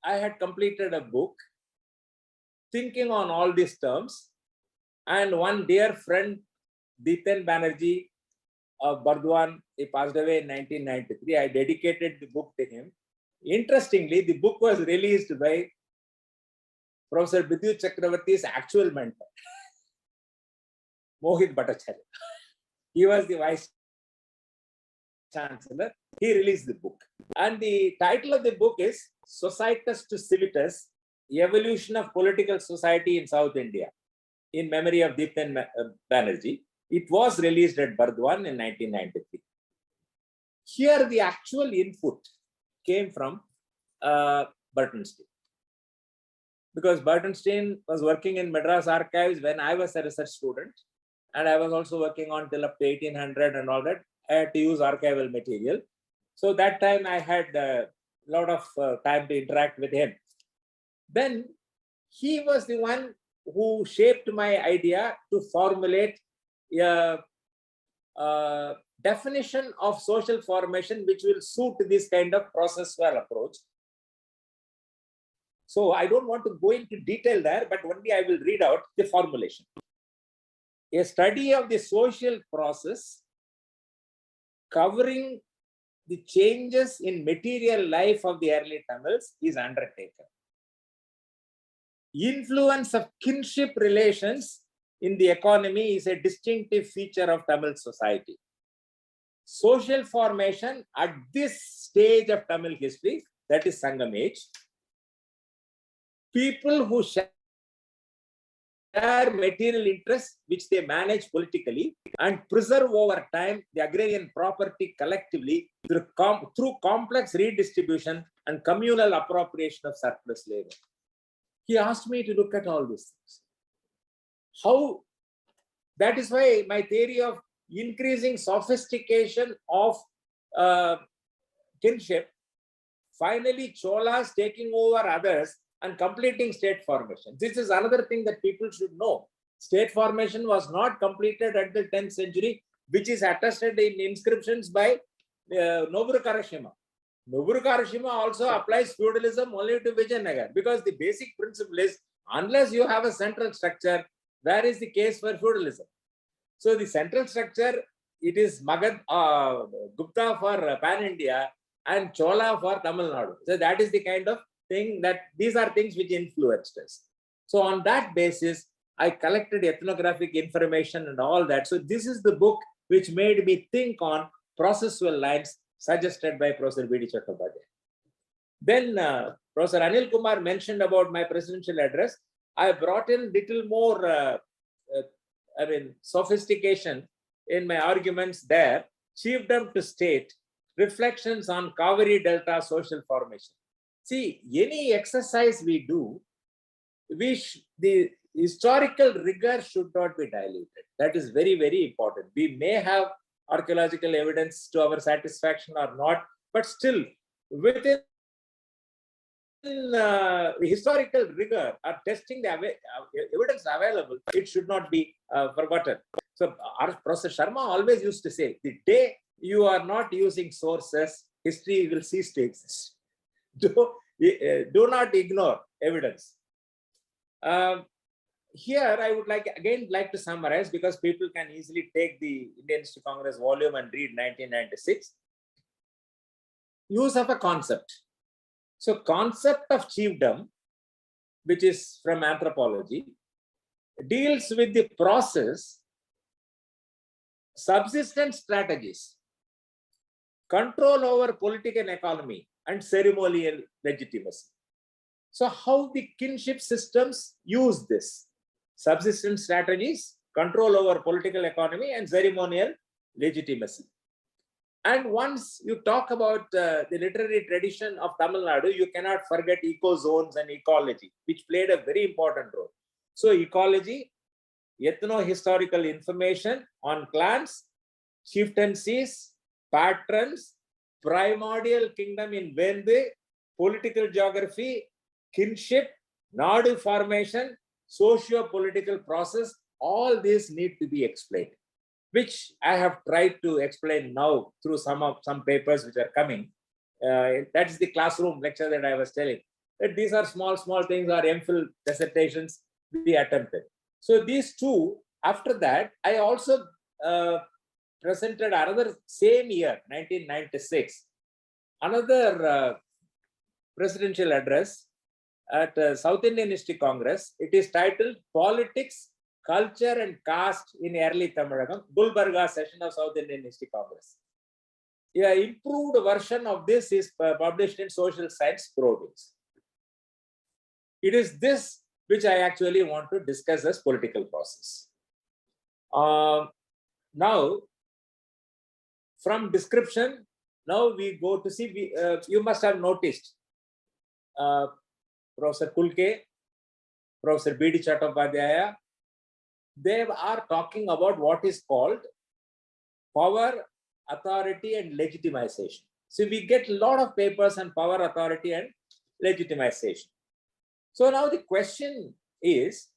had completed a book thinking on all these terms, and one dear friend, Dept Banerjee of Bardwan, he passed away in 1993. I dedicated the book to him. Interestingly, the book was released by Professor Bidyu Chakravarti's actual mentor, Mohit Bhattacharya. He was the vice chancellor. He released the book. And the title of the book is Societas to Civitas, Evolution of Political Society in South India, in memory of Dept Banerjee. It was released at Bardwan in 1993. Here, the actual input came from Burtonstein. Because Burtonstein was working in Madras archives when I was a research student, and I was also working on till up to 1800 and all that. I had to use archival material. So that time I had a lot of time to interact with him. Then he was the one who shaped my idea to formulate a definition of social formation which will suit this kind of processual approach. So I don't want to go into detail there, but only I will read out the formulation. A study of the social process covering the changes in material life of the early Tamils is undertaken. Influence of kinship relations in the economy is a distinctive feature of Tamil society. Social formation at this stage of Tamil history, that is Sangam age, people who share material interests which they manage politically and preserve over time the agrarian property collectively through complex redistribution and communal appropriation of surplus labor. He asked me to look at all these things. How? That is why my theory of increasing sophistication of kinship, finally Cholas taking over others and completing state formation. This is another thing that people should know. State formation was not completed at the 10th century, which is attested in inscriptions by Noburu Karashima. Noburu Karashima also applies feudalism only to Vijayanagar, because the basic principle is, unless you have a central structure, where is the case for feudalism? So the central structure, it is Magad, Gupta for Pan-India and Chola for Tamil Nadu. So that is the kind of thing that these are things which influenced us. So on that basis, I collected ethnographic information and all that. So this is the book which made me think on processual lines suggested by Professor B.D. Chattopadhyaya. Then Professor Anil Kumar mentioned about my presidential address. I brought in little more sophistication in my arguments there. Chiefdom to state, reflections on Kaveri Delta social formation. See, any exercise we do, the historical rigor should not be diluted. That is very, very important. We may have archaeological evidence to our satisfaction or not, but still within historical rigor or testing the evidence available, it should not be forgotten. So Professor Sharma always used to say, the day you are not using sources, history will cease to exist. Do not ignore evidence. Here I would like to summarize, because people can easily take the Indian History Congress volume and read 1996. Use of a concept. So concept of chiefdom, which is from anthropology, deals with the process, subsistence strategies, control over political economy, and ceremonial legitimacy. So how the kinship systems use this? Subsistence strategies, control over political economy, and ceremonial legitimacy. And once you talk about the literary tradition of Tamil Nadu, you cannot forget eco-zones and ecology, which played a very important role. So ecology, ethno-historical information on clans, chieftaincies, patrons, primordial kingdom in Vendu, political geography, kinship, Nadu formation, socio-political process, all these need to be explained, which I have tried to explain now through some papers which are coming. That's the classroom lecture that I was telling. That these are small things, or MPhil dissertations we attempted. So these two, after that, I also presented another same year, 1996, another presidential address at South Indian History Congress. It is titled Politics, Culture and Caste in Early Tamilagam, Gulbarga session of South Indian History Congress. An improved version of this is published in Social Science Province. It is this which I actually want to discuss as political process. Now, from description, now we go to see, you must have noticed Professor Kulke, Professor B.D. Chattopadhyaya, they are talking about what is called power, authority, and legitimization. So we get a lot of papers on power, authority, and legitimization. So now the question is,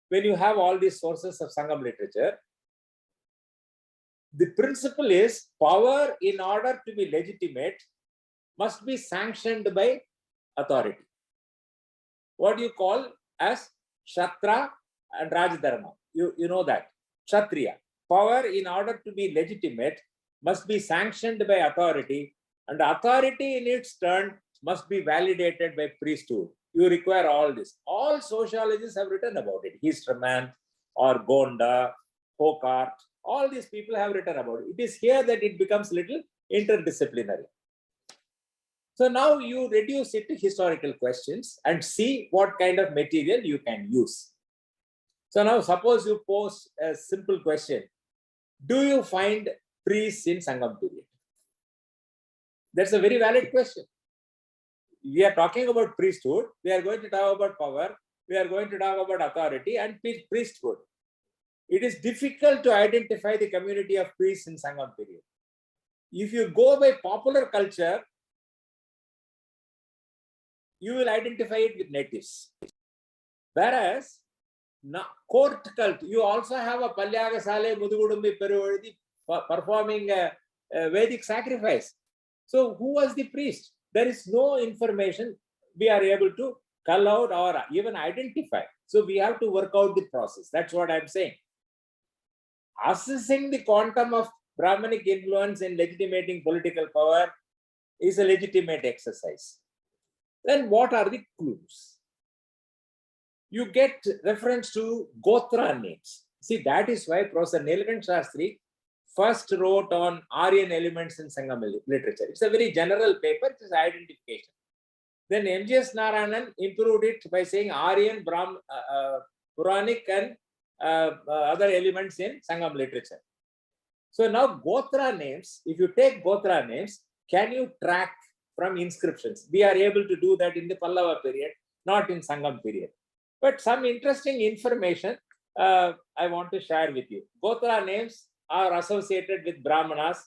when you have all these sources of Sangam literature, the principle is power, in order to be legitimate, must be sanctioned by authority. What you call as Shatra and Rajdharma. You know that. Kshatriya. Power, in order to be legitimate, must be sanctioned by authority, and authority in its turn must be validated by priesthood. You require all this. All sociologists have written about it. Histerman or Gonda, Hokart, all these people have written about it. It is here that it becomes little interdisciplinary. So now you reduce it to historical questions and see what kind of material you can use. So now suppose you pose a simple question. Do you find priests in Sangam period? That's a very valid question. we are talking about priesthood, we are going to talk about power, we are going to talk about authority and priesthood. It is difficult to identify the community of priests in Sangam period. If you go by popular culture, you will identify it with natives. Whereas, court cult, you also have a Palyagasale Mudugudumbi Peruvadi performing a Vedic sacrifice. So who was the priest? There is no information we are able to cull out or even identify. So we have to work out the process. That's what I'm saying. Assessing the quantum of Brahmanic influence in legitimating political power is a legitimate exercise. Then what are the clues? You get reference to Gotra names. See, that is why Professor Nilakant Shastri first wrote on Aryan elements in Sangam literature. It's a very general paper, it is identification. Then M.G.S. Narayanan improved it by saying Aryan, Puranic and other elements in Sangam literature. So now Gotra names, if you take Gotra names, can you track from inscriptions? We are able to do that in the Pallava period, not in Sangam period. But some interesting information I want to share with you. Gotra names are associated with Brahmanas,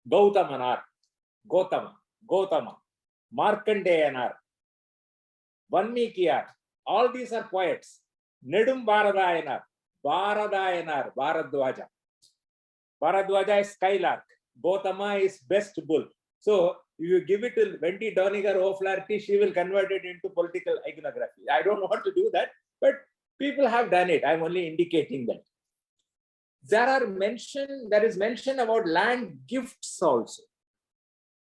Gautamanar, Gotama, Markandeyanar, Vanmikiyar. All these are poets. Nedum Bharadayanar, Bharadwaja. Bharadwaja is skylark. Gotama is best bull. So if you give it to Wendy Doniger O'Flaherty, she will convert it into political iconography. I don't want to do that, but people have done it. I'm only indicating that. There is mention about land gifts also.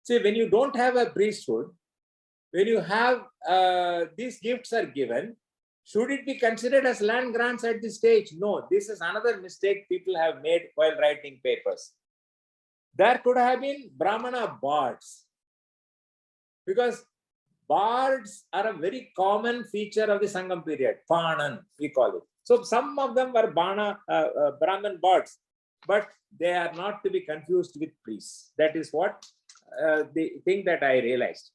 See, when you don't have a priesthood, when you have these gifts are given, should it be considered as land grants at this stage? No, this is another mistake people have made while writing papers. There could have been Brahmana bards, because bards are a very common feature of the Sangam period. Panan, we call it. So some of them were Brahman bards, but they are not to be confused with priests. That is what the thing that I realized.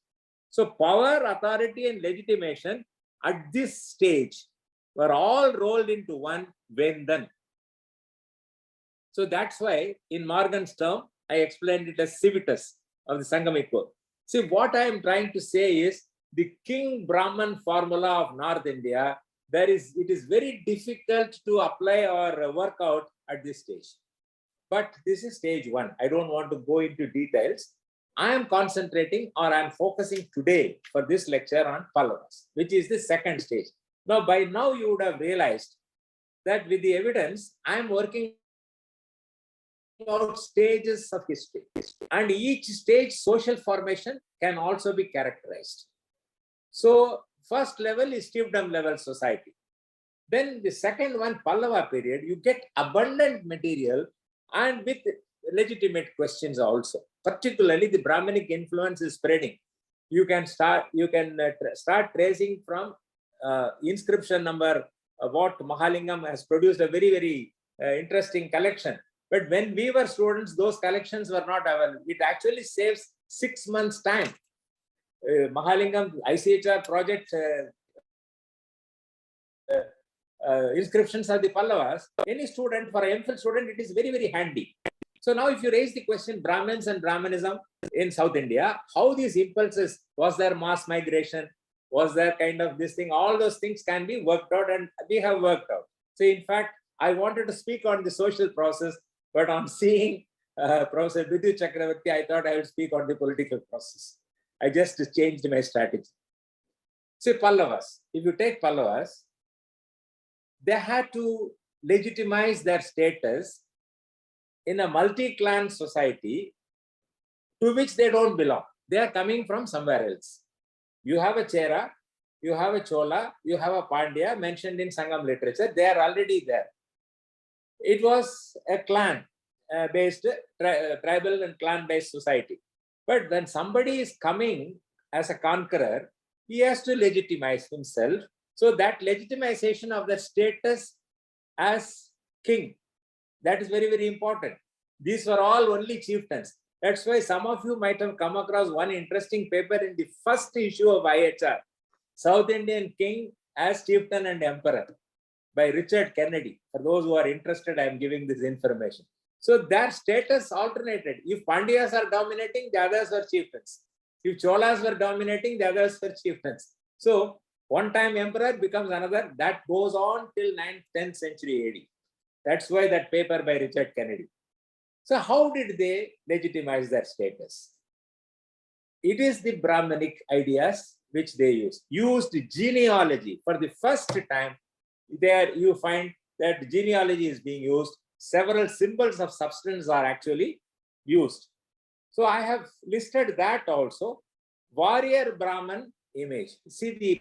So power, authority, and legitimation at this stage were all rolled into one Vendan. So that's why in Morgan's term, I explained it as civitas of the Sangamic code. See, what I am trying to say is the King Brahman formula of North India, it is very difficult to apply or work out at this stage. But this is stage one. I don't want to go into details. I am concentrating, or I am focusing today for this lecture on Pallavas, which is the second stage. Now, by now you would have realized that with the evidence, I am working out stages of history, and each stage social formation can also be characterized. So first level is chiefdom level society. Then the second one, Pallava period, you get abundant material and with legitimate questions also. Particularly the Brahmanic influence is spreading. You can start tracing from inscription number what Mahalingam has produced a very, very interesting collection. But when we were students, those collections were not available. It actually saves 6 months' time. Mahalingam ICHR project inscriptions of the Pallavas, any student, for an MPhil student, it is very, very handy. So now if you raise the question, Brahmins and Brahmanism in South India, how these impulses, was there mass migration? Was there kind of this thing? All those things can be worked out, and we have worked out. So in fact, I wanted to speak on the social process, but on seeing Professor Vidhu Chakravarti, I thought I would speak on the political process. I just changed my strategy. See, Pallavas, if you take Pallavas, they had to legitimize their status in a multi-clan society to which they don't belong. They are coming from somewhere else. You have a Chera, you have a Chola, you have a Pandya mentioned in Sangam literature. They are already there. It was a clan-based, tribal and clan-based society. But when somebody is coming as a conqueror, he has to legitimize himself. So that legitimization of the status as king, that is very, very important. These were all only chieftains. That's why some of you might have come across one interesting paper in the first issue of IHR, South Indian King as Chieftain and Emperor, by Richard Kennedy. For those who are interested, I am giving this information. So their status alternated. If Pandyas are dominating, the others were chieftains. If Cholas were dominating, the others were chieftains. So one time emperor becomes another. That goes on till 9th, 10th century AD. That's why that paper by Richard Kennedy. So how did they legitimize their status? It is the Brahmanic ideas which they used genealogy. For the first time, there you find that genealogy is being used. Several symbols of substance are actually used. So I have listed that also. Warrior Brahman image. See, the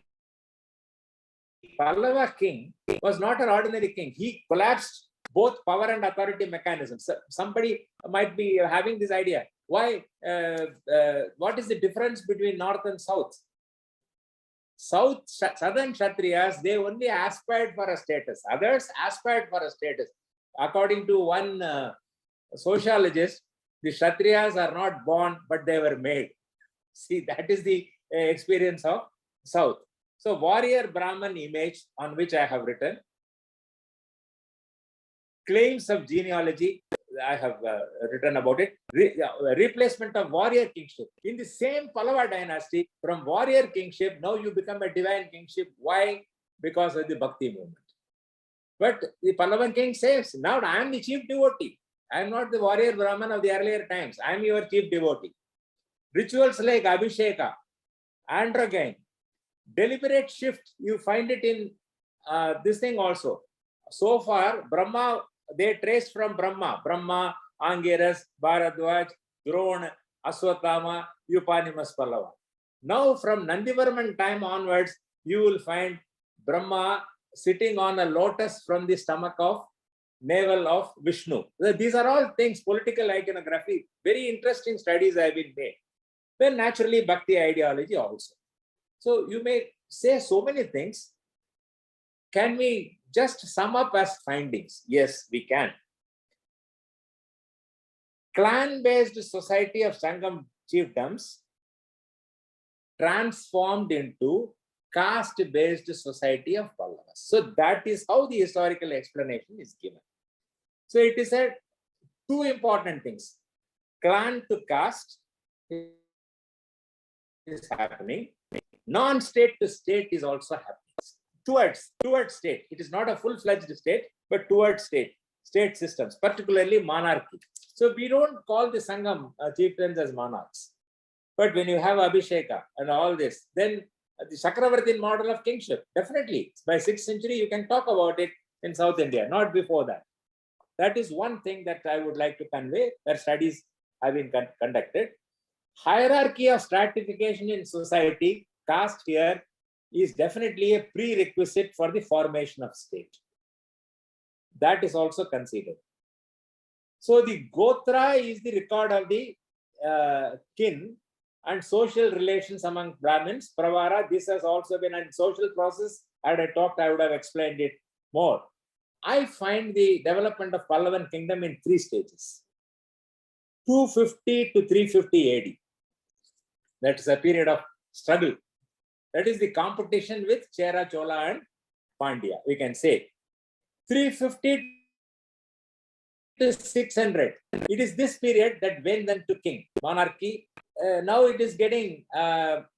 Pallava king was not an ordinary king. He collapsed both power and authority mechanisms. So somebody might be having this idea. Why? What is the difference between North and South? Southern Kshatriyas, they only aspired for a status. Others aspired for a status. According to one sociologist, the Kshatriyas are not born, but they were made. See, that is the experience of South. So warrior Brahman image on which I have written. Claims of genealogy, I have written about it. Replacement of warrior kingship. In the same Pallava dynasty, from warrior kingship, now you become a divine kingship. Why? Because of the Bhakti movement. But the Pallavan king says, now I am the chief devotee. I am not the warrior Brahman of the earlier times. I am your chief devotee. Rituals like Abhisheka, androgyne, deliberate shift, you find it in this thing also. So far, Brahma, they traced from Brahma, Angiras, Bharadwaj, Drona, Aswatthama, Upanimas Pallava. Now from Nandivarman time onwards, you will find Brahma sitting on a lotus from the stomach of navel of Vishnu. These are all things, political iconography, very interesting studies have been made. Then naturally Bhakti ideology also. So you may say so many things. Can we just sum up as findings? Yes, we can. Clan-based society of Sangam chiefdoms transformed into caste-based society of Pallavas. So that is how the historical explanation is given. So it is a two important things. Clan to caste is happening. Non-state to state is also happening. Towards state. It is not a full-fledged state, but towards state systems, particularly monarchy. So we don't call the Sangam chieftains as monarchs. But when you have Abhisheka and all this, then the Chakravartin model of kingship, definitely by 6th century, you can talk about it in South India, not before that. That is one thing that I would like to convey, that studies have been conducted. Hierarchy of stratification in society, caste here, is definitely a prerequisite for the formation of state. That is also considered. So the Gotra is the record of the kin and social relations among Brahmins. Pravara, this has also been a social process. Had I talked, I would have explained it more. I find the development of Pallavan kingdom in 3 stages. 250 to 350 AD. That is a period of struggle. That is the competition with Chera, Chola and Pandya, we can say. 350 to 600. It is this period that went then to king, monarchy. Now it is getting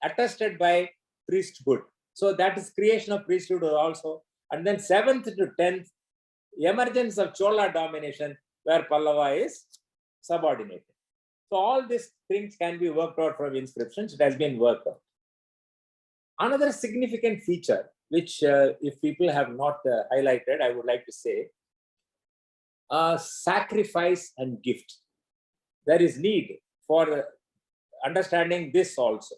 attested by priesthood. So that is creation of priesthood also. And then 7th to 10th, emergence of Chola domination, where Pallava is subordinated. So all these things can be worked out from inscriptions. It has been worked out. Another significant feature, which if people have not highlighted, I would like to say, sacrifice and gift. There is need for understanding this also.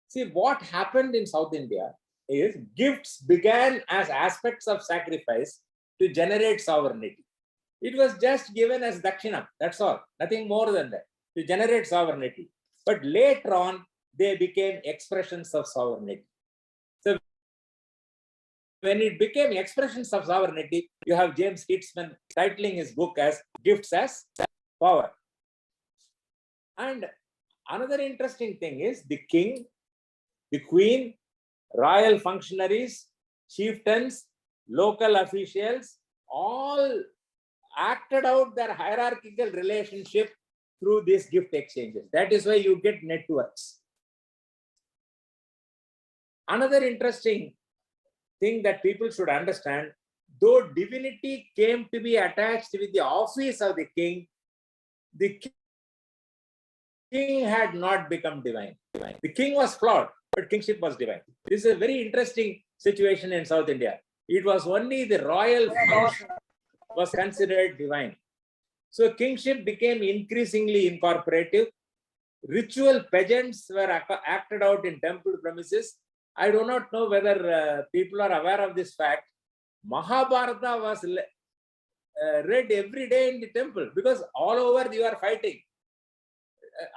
See, what happened in South India is gifts began as aspects of sacrifice to generate sovereignty. It was just given as dakshina, that's all, nothing more than that, to generate sovereignty. But later on, they became expressions of sovereignty. So when it became expressions of sovereignty, you have James Heatsman titling his book as Gifts as Power. And another interesting thing is the king, the queen, royal functionaries, chieftains, local officials, all acted out their hierarchical relationship through these gift exchanges. That is why you get networks. Another interesting thing that people should understand, though divinity came to be attached with the office of the king had not become divine. The king was flawed, but kingship was divine. This is a very interesting situation in South India. It was only the royal function was considered divine. So kingship became increasingly incorporative. Ritual pageants were acted out in temple premises. I do not know whether people are aware of this fact. Mahabharata was read every day in the temple because all over you are fighting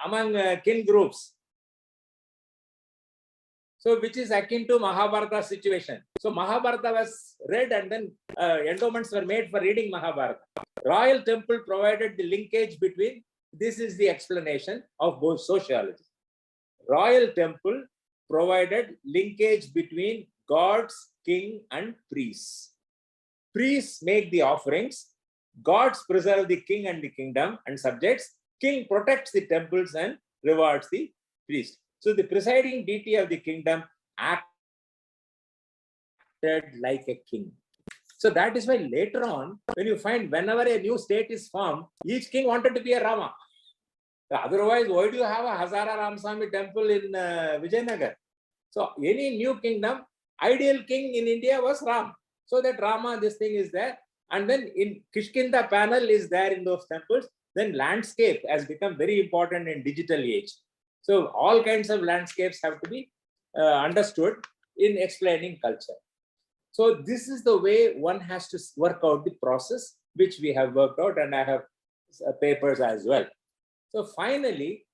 among kin groups. So which is akin to Mahabharata situation. So Mahabharata was read and then endowments were made for reading Mahabharata. Royal temple provided the linkage between, this is the explanation of both sociology. Royal temple provided linkage between gods, king and priests. Priests make the offerings, gods preserve the king and the kingdom and subjects, king protects the temples and rewards the priest. So the presiding deity of the kingdom acted like a king. So that is why later on, when you find whenever a new state is formed, each king wanted to be a Rama. Otherwise, why do you have a Hazara Ramsamy temple in Vijayanagar? So any new kingdom, ideal king in India was Ram. So that Rama, this thing is there. And then in Kishkinda panel is there in those temples. Then landscape has become very important in digital age. So all kinds of landscapes have to be understood in explaining culture. So this is the way one has to work out the process, which we have worked out, and I have papers as well. So finally,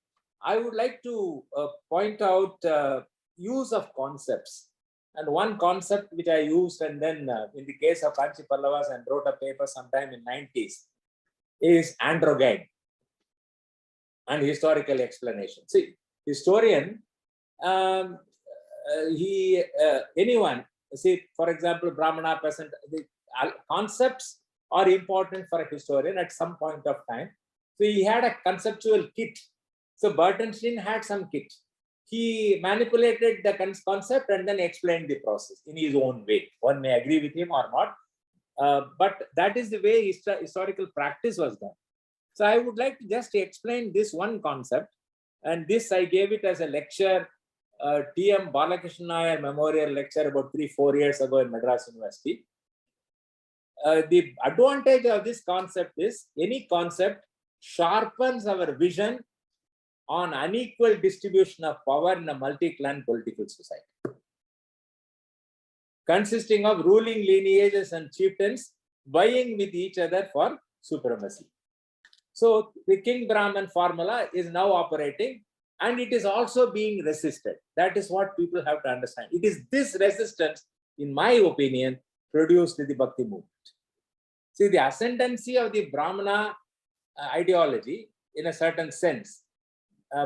I would like to point out use of concepts. And one concept which I used, and then in the case of Kanchi Pallavas and wrote a paper sometime in 90s, is androgyne and historical explanation. See, historian, anyone, see, for example, Brahmana, peasant, the concepts are important for a historian at some point of time. So he had a conceptual kit. So Bertenstein had some kit. He manipulated the concept and then explained the process in his own way. One may agree with him or not, but that is the way historical practice was done. So I would like to just explain this one concept, and this I gave it as a lecture, T.M. Balakrishnan Nair Memorial Lecture about 3-4 years ago in Madras University. The advantage of this concept is any concept sharpens our vision on unequal distribution of power in a multi-clan political society, consisting of ruling lineages and chieftains vying with each other for supremacy. So the King Brahman formula is now operating, and it is also being resisted. That is what people have to understand. It is this resistance, in my opinion, produced the Bhakti movement. See, the ascendancy of the Brahmana ideology, in a certain sense,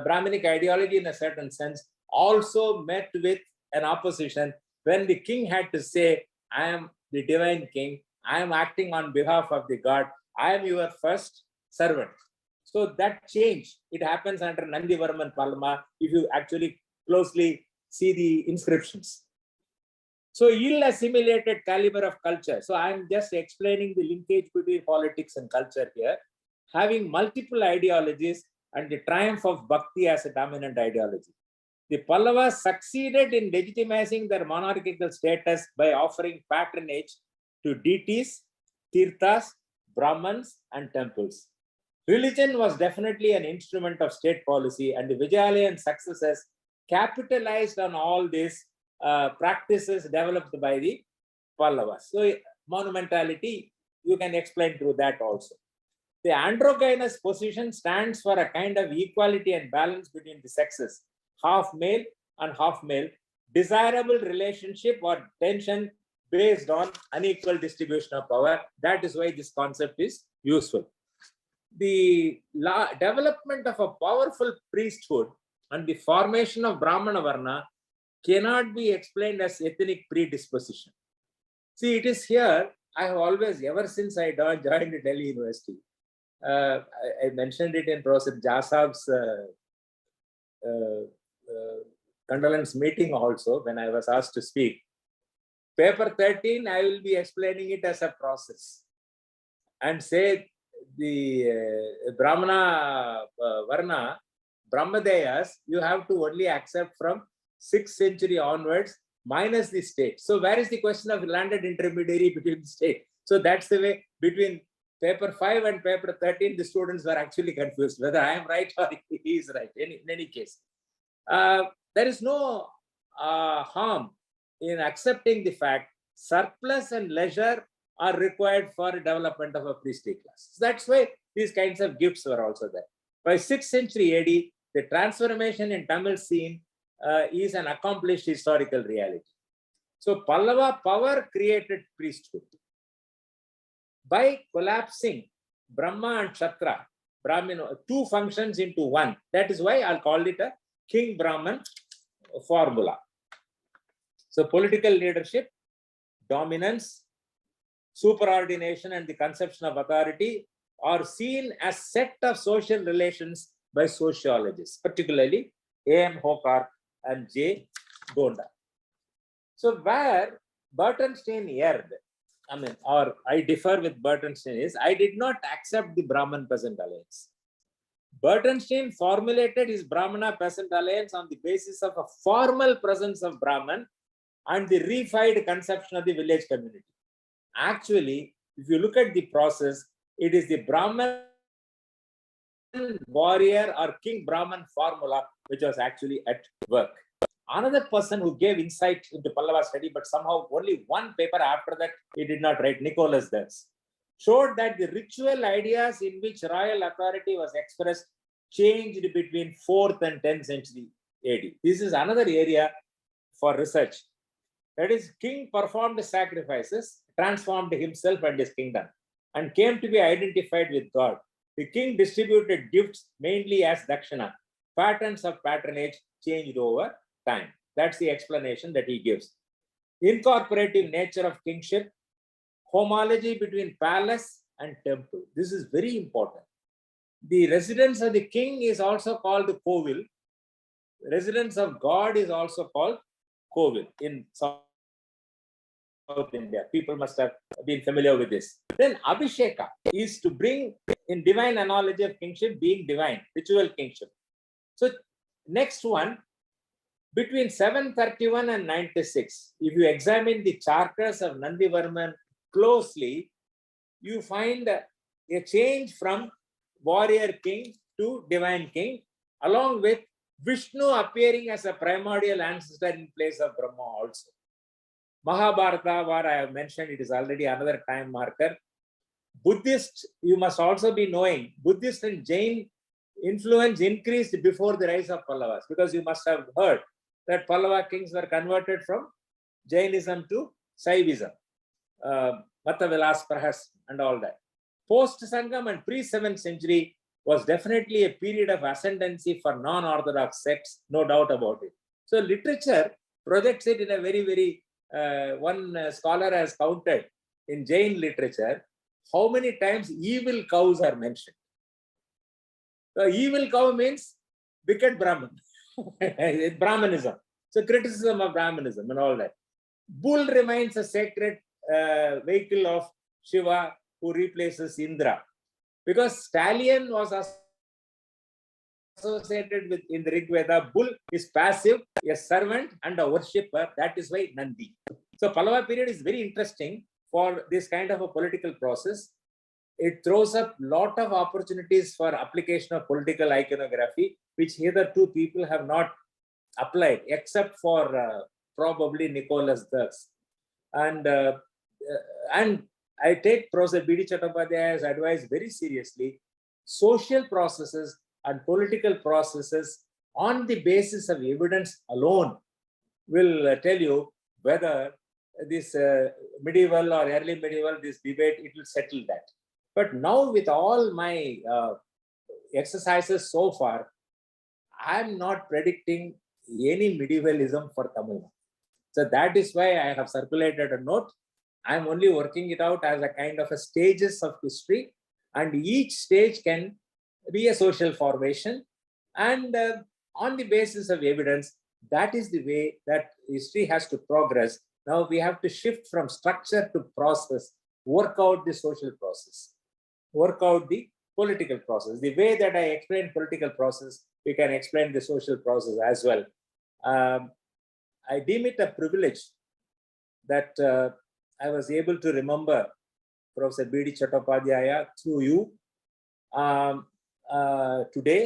Brahminic ideology in a certain sense, also met with an opposition when the king had to say, I am the divine king, I am acting on behalf of the God, I am your first servant. So that change, it happens under Nandivarman Palma, if you actually closely see the inscriptions. So ill-assimilated caliber of culture. So I am just explaining the linkage between politics and culture here. Having multiple ideologies and the triumph of Bhakti as a dominant ideology. The Pallavas succeeded in legitimizing their monarchical status by offering patronage to deities, tirthas, Brahmans, and temples. Religion was definitely an instrument of state policy, and the Vijayalayan successors capitalized on all these practices developed by the Pallavas. So monumentality, you can explain through that also. The androgynous position stands for a kind of equality and balance between the sexes, half male and half male, desirable relationship or tension based on unequal distribution of power. That is why this concept is useful. the development of a powerful priesthood and the formation of Brahmana Varna cannot be explained as ethnic predisposition. See, it is here, I have always, ever since I joined Delhi University, I mentioned it in Prof. Jasab's condolence meeting also, when I was asked to speak. Paper 13, I will be explaining it as a process and say the Brahmana Varna, Brahmadeyas, you have to only accept from 6th century onwards minus the state. So where is the question of landed intermediary between the state? So that's the way between paper 5 and paper 13, the students were actually confused whether I am right or he is right. In any case, there is no harm in accepting the fact surplus and leisure are required for development of a priestly class. So that's why these kinds of gifts were also there. By 6th century AD, the transformation in Tamil scene is an accomplished historical reality. So Pallava power created priesthood. By collapsing Brahma and Kshatriya, Brahmana, two functions into one. That is why I'll call it a King Brahman formula. So political leadership, dominance, superordination, and the conception of authority are seen as set of social relations by sociologists, particularly A.M. Hogarth and J. Gonda. So where Bertenstein erred, or I differ with Bertenstein, is I did not accept the Brahman peasant alliance. Bertenstein formulated his Brahmana peasant alliance on the basis of a formal presence of Brahman and the reified conception of the village community. Actually, if you look at the process, it is the Brahman warrior or King Brahman formula which was actually at work. Another person who gave insight into Pallava study, but somehow only one paper after that he did not write, Nicholas Ders, showed that the ritual ideas in which royal authority was expressed changed between 4th and 10th century AD. This is another area for research. That is, king performed sacrifices, transformed himself and his kingdom, and came to be identified with God. The king distributed gifts mainly as dakshana. Patterns of patronage changed over time. That's the explanation that he gives. Incorporative nature of kingship, homology between palace and temple. This is very important. The residence of the king is also called Kovil. Residence of God is also called Kovil in South India. People must have been familiar with this. Then Abhisheka is to bring, in divine analogy of kingship, being divine, ritual kingship. So next one, between 731 and 96, if you examine the charters of Nandivarman closely, you find a change from warrior king to divine king, along with Vishnu appearing as a primordial ancestor in place of Brahma also. Mahabharata, what I have mentioned, it is already another time marker. Buddhist, you must also be knowing, Buddhist and Jain influence increased before the rise of Pallavas, because you must have heard that Pallava kings were converted from Jainism to Saivism, Matavilas perhaps, and all that. Post-Sangam and pre-7th century was definitely a period of ascendancy for non-orthodox sects, no doubt about it. So literature projects it in a very, very, one scholar has counted in Jain literature how many times evil cows are mentioned. So evil cow means wicked Brahman, Brahmanism. So criticism of Brahmanism and all that. Bull remains a sacred vehicle of Shiva who replaces Indra, because stallion was associated with, in the Rig Veda, bull is passive, a servant and a worshipper. That is why Nandi. So Pallava period is very interesting for this kind of a political process. It throws up a lot of opportunities for application of political iconography, which hitherto people have not applied, except for probably Nicholas Ders. And I take Professor B.D. Chattopadhyaya's advice very seriously. Social processes and political processes on the basis of evidence alone will tell you whether this medieval or early medieval, this debate, it will settle that. But now with all my exercises so far, I'm not predicting any medievalism for Tamil. So that is why I have circulated a note. I'm only working it out as a kind of a stages of history, and each stage can be a social formation. And on the basis of evidence, that is the way that history has to progress. Now we have to shift from structure to process, work out the social process, work out the political process. The way that I explain political process, we can explain the social process as well. I deem it a privilege that I was able to remember Professor B.D. Chattopadhyaya through you today.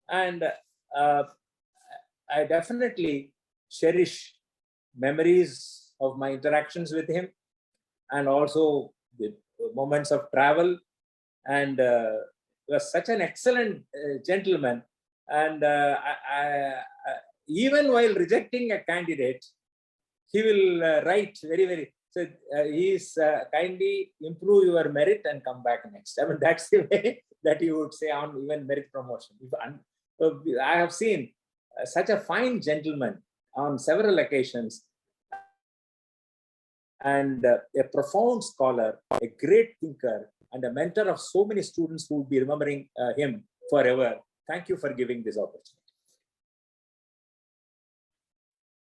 And I definitely cherish memories of my interactions with him, and also the moments of travel. And he was such an excellent gentleman. And even while rejecting a candidate, he will write very, so he's kindly improve your merit and come back next. I mean, that's the way that you would say on even merit promotion. I have seen such a fine gentleman on several occasions, and a profound scholar, a great thinker, and a mentor of so many students who will be remembering him forever. Thank you for giving this opportunity.